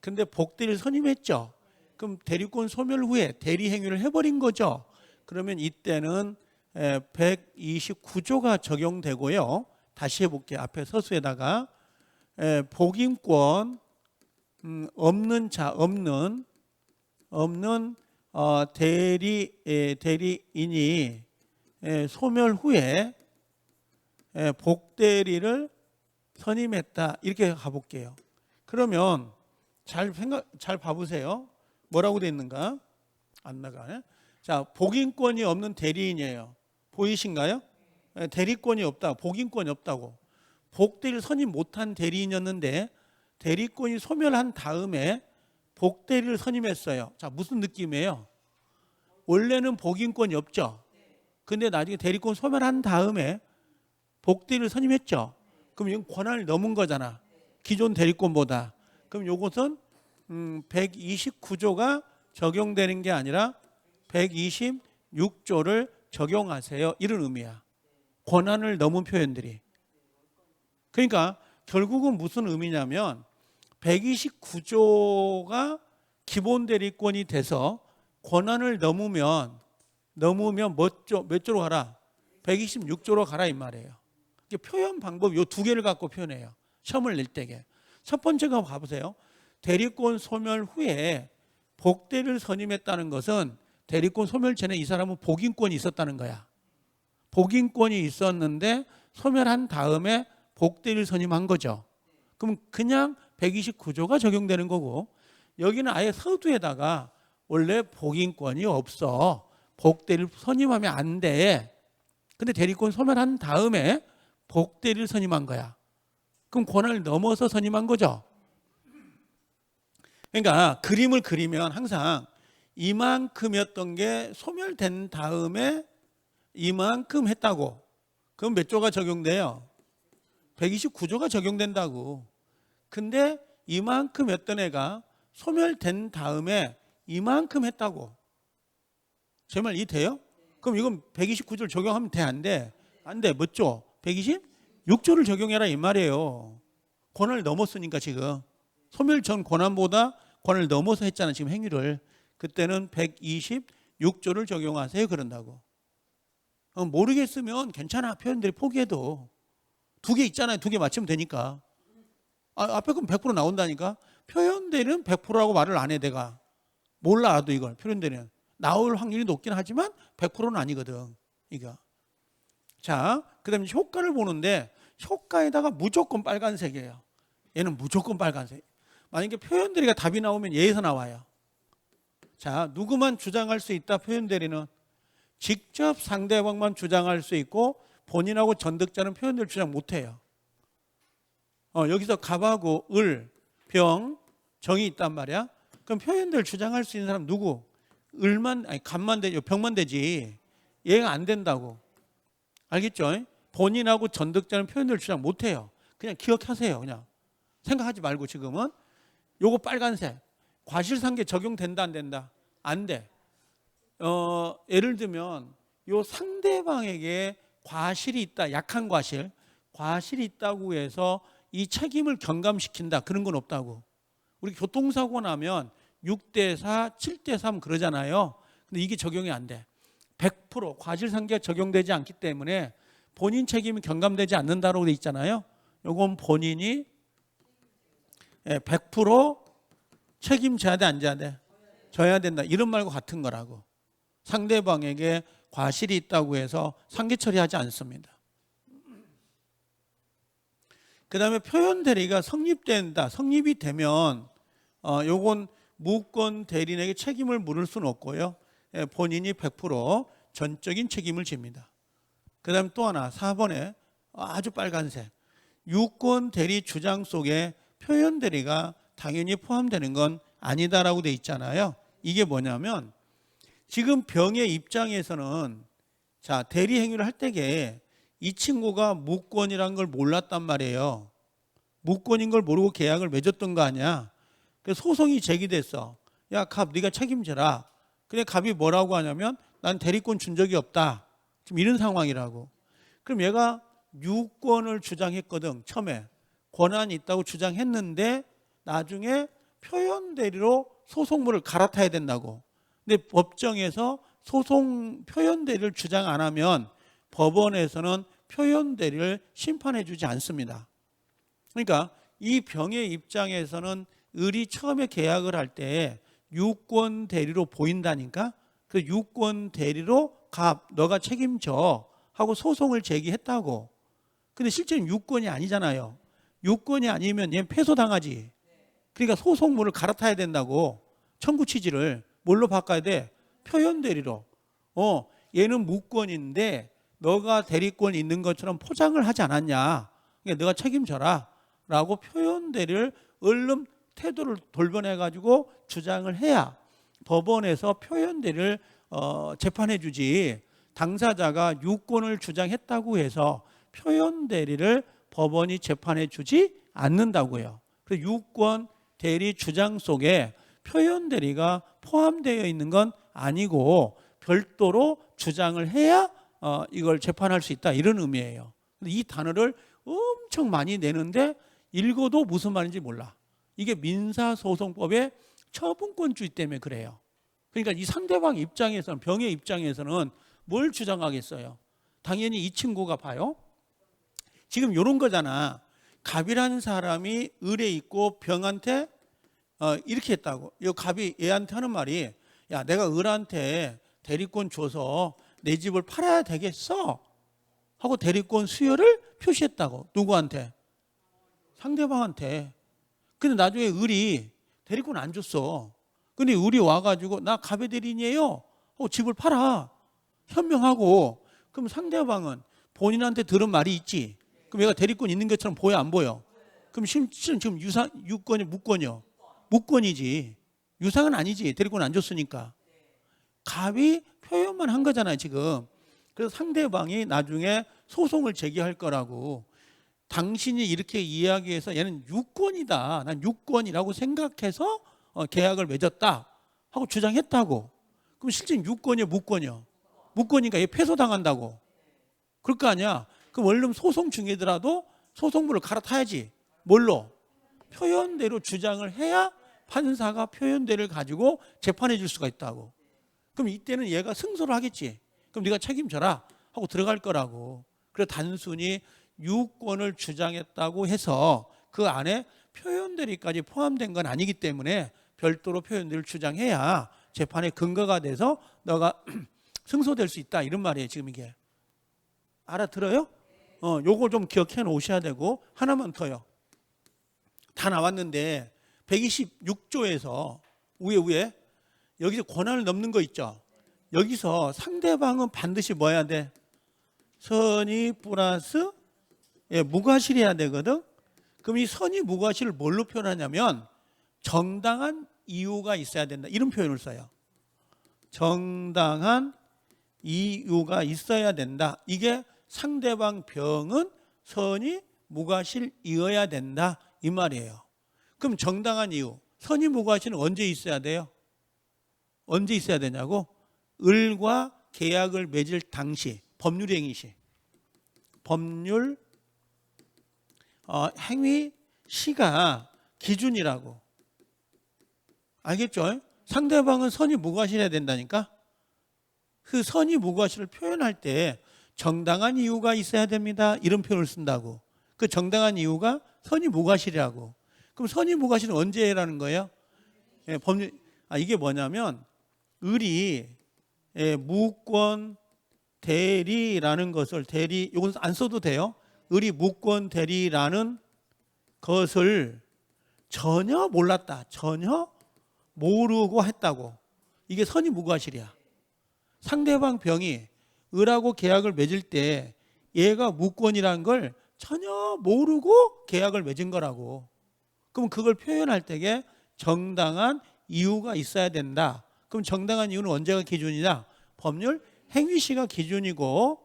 근데 복대리를 선임했죠. 그럼 대리권 소멸 후에 대리 행위를 해버린 거죠. 그러면 이때는 129조가 적용되고요. 다시 해볼게요. 앞에 서수에다가 복인권 없는 자 없는 대리인이 소멸 후에 복대리를 선임했다. 이렇게 가볼게요. 그러면 잘 봐보세요. 뭐라고 돼 있는가? 안 나가네. 자, 복인권이 없는 대리인이에요. 보이신가요? 대리권이 없다. 복인권이 없다고. 복대리를 선임 못한 대리인이었는데 대리권이 소멸한 다음에 복대리를 선임했어요. 자, 무슨 느낌이에요? 원래는 복인권이 없죠. 근데 나중에 대리권 소멸한 다음에 복대리를 선임했죠. 그럼 이건 권한을 넘은 거잖아. 기존 대리권보다. 그럼 이것은 129조가 적용되는 게 아니라 126조를 적용하세요. 이런 의미야. 권한을 넘은 표현들이. 그러니까 결국은 무슨 의미냐면 129조가 기본 대리권이 돼서 권한을 넘으면 몇 조로 가라? 126조로 가라 이 말이에요. 표현 방법 요 두 개를 갖고 표현해요. 시험을 낼 때게. 첫 번째가 봐보세요. 대리권 소멸 후에 복대리를 선임했다는 것은 대리권 소멸 전에 이 사람은 복인권이 있었다는 거야. 복인권이 있었는데 소멸한 다음에 복대리를 선임한 거죠. 그럼 그냥 129조가 적용되는 거고, 여기는 아예 서두에다가 원래 복인권이 없어. 복대리를 선임하면 안 돼. 근데 대리권 소멸한 다음에 복대리를 선임한 거야. 그럼 권한을 넘어서 선임한 거죠. 그러니까 그림을 그리면 항상 이만큼이었던 게 소멸된 다음에 이만큼 했다고. 그럼 몇 조가 적용돼요? 129조가 적용된다고. 근데 이만큼이었던 애가 소멸된 다음에 이만큼 했다고. 제 말 이해돼요? 그럼 이건 129조를 적용하면 돼? 안 돼? 안 돼. 몇 조? 126조를 적용해라 이 말이에요. 권한을 넘었으니까 지금. 소멸 전 권한보다 권한을 넘어서 했잖아 지금 행위를. 그때는 126조를 적용하세요 그런다고. 모르겠으면 괜찮아. 표현들이 포기해도. 두 개 있잖아요. 두 개 맞추면 되니까. 앞에 건 100% 나온다니까. 표현들은 100%라고 말을 안 해 내가. 몰라도 이걸 표현들은. 나올 확률이 높긴 하지만 100%는 아니거든. 이거. 자, 그 다음에 효과를 보는데 효과에다가 무조건 빨간색이에요. 얘는 무조건 빨간색. 만약에 표현대리가 답이 나오면 얘에서 나와요. 자, 누구만 주장할 수 있다 표현대리는? 직접 상대방만 주장할 수 있고 본인하고 전득자는 표현대리 주장 못해요. 여기서 갑하고 을, 병, 정이 있단 말이야. 그럼 표현대리 주장할 수 있는 사람 누구? 갑만 되죠. 병만 되지. 얘가 안 된다고. 알겠죠? 본인하고 전득자는 표현대리 주장 못해요. 그냥 기억하세요. 그냥 생각하지 말고 지금은. 요거 빨간색. 과실상계 적용된다 안 된다? 안 돼. 예를 들면 요 상대방에게 과실이 있다. 약한 과실이 있다고 해서 이 책임을 경감시킨다. 그런 건 없다고. 우리 교통사고 나면 6대4, 7대3 그러잖아요. 근데 이게 적용이 안 돼. 100% 과실상계가 적용되지 않기 때문에 본인 책임이 경감되지 않는다고 돼 있잖아요. 요건 본인이 100% 책임져야 돼, 안 져야 돼? 져야 된다. 이런 말과 같은 거라고. 상대방에게 과실이 있다고 해서 상계 처리하지 않습니다. 그 다음에 표현 대리가 성립된다. 성립이 되면 요건 무권 대리인에게 책임을 물을 수는 없고요. 본인이 100% 전적인 책임을 집니다. 그 다음 또 하나 4번에 아주 빨간색. 유권 대리 주장 속에 표현 대리가 당연히 포함되는 건 아니다라고 돼 있잖아요. 이게 뭐냐면 지금 병의 입장에서는 자 대리 행위를 할 때에 이 친구가 무권이란 걸 몰랐단 말이에요. 무권인 걸 모르고 계약을 맺었던 거 아니야. 그래서 소송이 제기됐어. 야 갑 네가 책임져라. 근데 갑이 뭐라고 하냐면 난 대리권 준 적이 없다. 지금 이런 상황이라고. 그럼 얘가 유권을 주장했거든. 처음에 권한이 있다고 주장했는데 나중에 표현 대리로 소송물을 갈아타야 된다고. 근데 법정에서 소송 표현 대리를 주장 안 하면 법원에서는 표현 대리를 심판해 주지 않습니다. 그러니까 이 병의 입장에서는 을이 처음에 계약을 할 때 유권 대리로 보인다니까. 그 유권 대리로 너가 책임져 하고 소송을 제기했다고. 근데 실제는 유권이 아니잖아요. 유권이 아니면 얘는 패소당하지. 그러니까 소송물을 갈아타야 된다고. 청구 취지를 뭘로 바꿔야 돼? 표현 대리로. 얘는 무권인데 너가 대리권이 있는 것처럼 포장을 하지 않았냐. 그러니까 너가 책임져라 라고 표현 대리를 얼른 태도를 돌변해 가지고 주장을 해야 법원에서 표현 대리를 재판해 주지. 당사자가 유권을 주장했다고 해서 표현 대리를 법원이 재판해 주지 않는다고요. 그래서 유권 대리 주장 속에 표현 대리가 포함되어 있는 건 아니고 별도로 주장을 해야 이걸 재판할 수 있다, 이런 의미예요. 이 단어를 엄청 많이 내는데 읽어도 무슨 말인지 몰라. 이게 민사소송법의 처분권주의 때문에 그래요. 그러니까 이 상대방 입장에서는, 병의 입장에서는 뭘 주장하겠어요? 당연히 이 친구가 봐요. 지금 이런 거잖아. 갑이라는 사람이 을에 있고 병한테 이렇게 했다고. 이 갑이 얘한테 하는 말이, 야, 내가 을한테 대리권 줘서 내 집을 팔아야 되겠어 하고 대리권 수여를 표시했다고. 누구한테? 상대방한테. 근데 나중에 을이 대리권 안 줬어. 근데 을이 와가지고 나 갑의 대리인이에요 하고 집을 팔아. 현명하고. 그럼 상대방은 본인한테 들은 말이 있지. 그럼 얘가 대리권 있는 것처럼 보여, 안 보여? 그럼 실은 지금 유권이 무권이요? 무권이지. 유상은 아니지. 대리권 안 줬으니까. 갑이 표현만 한 거잖아요, 지금. 그래서 상대방이 나중에 소송을 제기할 거라고. 당신이 이렇게 이야기해서 얘는 유권이다, 난 유권이라고 생각해서 계약을 맺었다 하고 주장했다고. 그럼 실제 유권이요, 무권이요? 무권이니까 얘 패소당한다고. 그럴 거 아니야. 그럼 원룸 소송 중이더라도 소송물을 갈아타야지. 뭘로? 표현대로 주장을 해야 판사가 표현대를 가지고 재판해 줄 수가 있다고. 그럼 이때는 얘가 승소를 하겠지. 그럼 네가 책임져라 하고 들어갈 거라고. 그래서 단순히 유권을 주장했다고 해서 그 안에 표현대리까지 포함된 건 아니기 때문에 별도로 표현대리를 주장해야 재판의 근거가 돼서 너가 승소될 수 있다, 이런 말이에요. 지금 이게 알아들어요? 요거 좀 기억해 놓으셔야 되고. 하나만 더요. 다 나왔는데 126조에서 위에 여기서 권한을 넘는 거 있죠. 여기서 상대방은 반드시 뭐 해야 돼? 선의 플러스 무과실해야 되거든. 그럼 이 선의 무과실을 뭘로 표현하냐면 정당한 이유가 있어야 된다, 이런 표현을 써요. 정당한 이유가 있어야 된다. 이게 상대방 병은 선의 무과실이어야 된다, 이 말이에요. 그럼 정당한 이유, 선의 무과실은 언제 있어야 돼요? 언제 있어야 되냐고? 을과 계약을 맺을 당시, 법률 행위 시. 법률 행위 시가 기준이라고. 알겠죠? 상대방은 선의 무과실해야 된다니까. 그 선의 무과실을 표현할 때 정당한 이유가 있어야 됩니다, 이런 표현을 쓴다고. 그 정당한 이유가 선의 무과실이라고. 그럼 선의 무과실은 언제라는 거예요? 법률. 이게 뭐냐면 을이 무권 대리라는 것을, 대리, 이건 안 써도 돼요. 을이 무권 대리라는 것을 전혀 몰랐다, 전혀 모르고 했다고. 이게 선의 무과실이야. 상대방 병이 을하고 계약을 맺을 때 얘가 무권이라는 걸 전혀 모르고 계약을 맺은 거라고. 그럼 그걸 표현할 때에 정당한 이유가 있어야 된다. 그럼 정당한 이유는 언제가 기준이냐? 법률 행위시가 기준이고,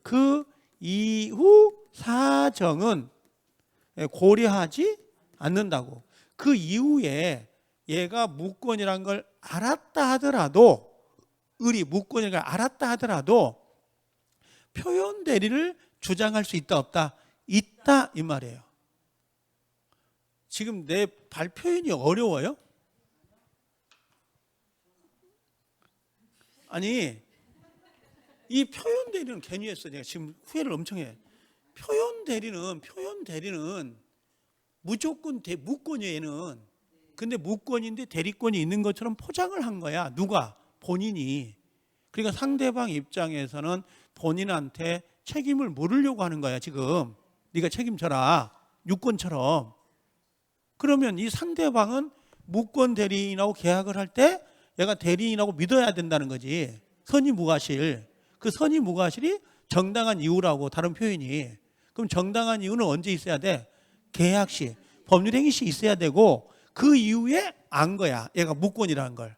그 이후 사정은 고려하지 않는다고. 그 이후에 얘가 무권이라는 걸 알았다 하더라도, 을이 무권이라는 걸 알았다 하더라도 표현 대리를 주장할 수 있다, 없다? 있다, 이 말이에요. 지금 내 발표인이 어려워요? 아니, 이 표현 대리는 괜히 했어. 내가 지금 후회를 엄청 해. 표현 대리는 무조건 무권이에요, 얘는. 근데 무권인데 대리권이 있는 것처럼 포장을 한 거야. 누가? 본인이. 그러니까 상대방 입장에서는 본인한테 책임을 물으려고 하는 거야, 지금. 네가 책임져라. 유권처럼. 그러면 이 상대방은 무권 대리인하고 계약을 할 때 얘가 대리인하고 믿어야 된다는 거지. 선의무과실. 그 선의무과실이 정당한 이유라고, 다른 표현이. 그럼 정당한 이유는 언제 있어야 돼? 계약 시, 법률행위 시 있어야 되고, 그 이후에 안 거야, 얘가 무권이라는 걸.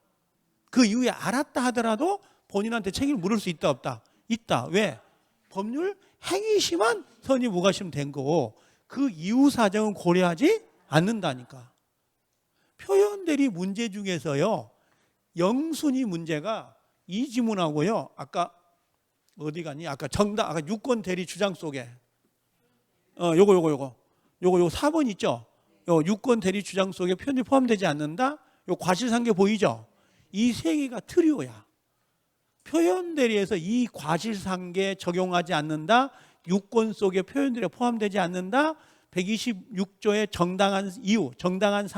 그 이후에 알았다 하더라도 본인한테 책임을 물을 수 있다 없다? 있다. 왜? 법률 행위 시만 선의무과실은 된 거고, 그 이후 사정은 고려하지 않는다니까. 표현 대리 문제 중에서요, 영순위 문제가 이 지문하고요, 아까 어디 갔니? 아까 유권 대리 주장 속에 요거 4번 있죠? 요 유권 대리 주장 속에 표현이 포함되지 않는다? 요 과실상계 보이죠? 이 세 개가 트리오야. 표현 대리에서 이 과실상계 적용하지 않는다, 유권 속에 표현 대리에 포함되지 않는다, 126조의 정당한 이유, 정당한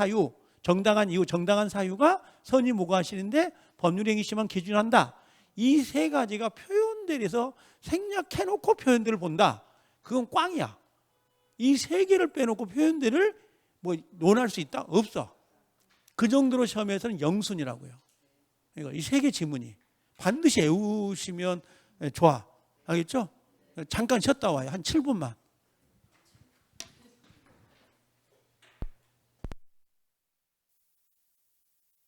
사유가 선의무과실인데 법률행위 시만 기준한다. 이 세 가지가 표현 대리에서 생략해놓고 표현 대리를 본다. 그건 꽝이야. 이 세 개를 빼놓고 표현 대리를 뭐 논할 수 있다? 없어. 그 정도로 시험에서는 영순이라고요. 그러니까 이 세 개 지문이 반드시 외우시면 좋아. 알겠죠? 잠깐 쉬었다 와요. 한 7분만.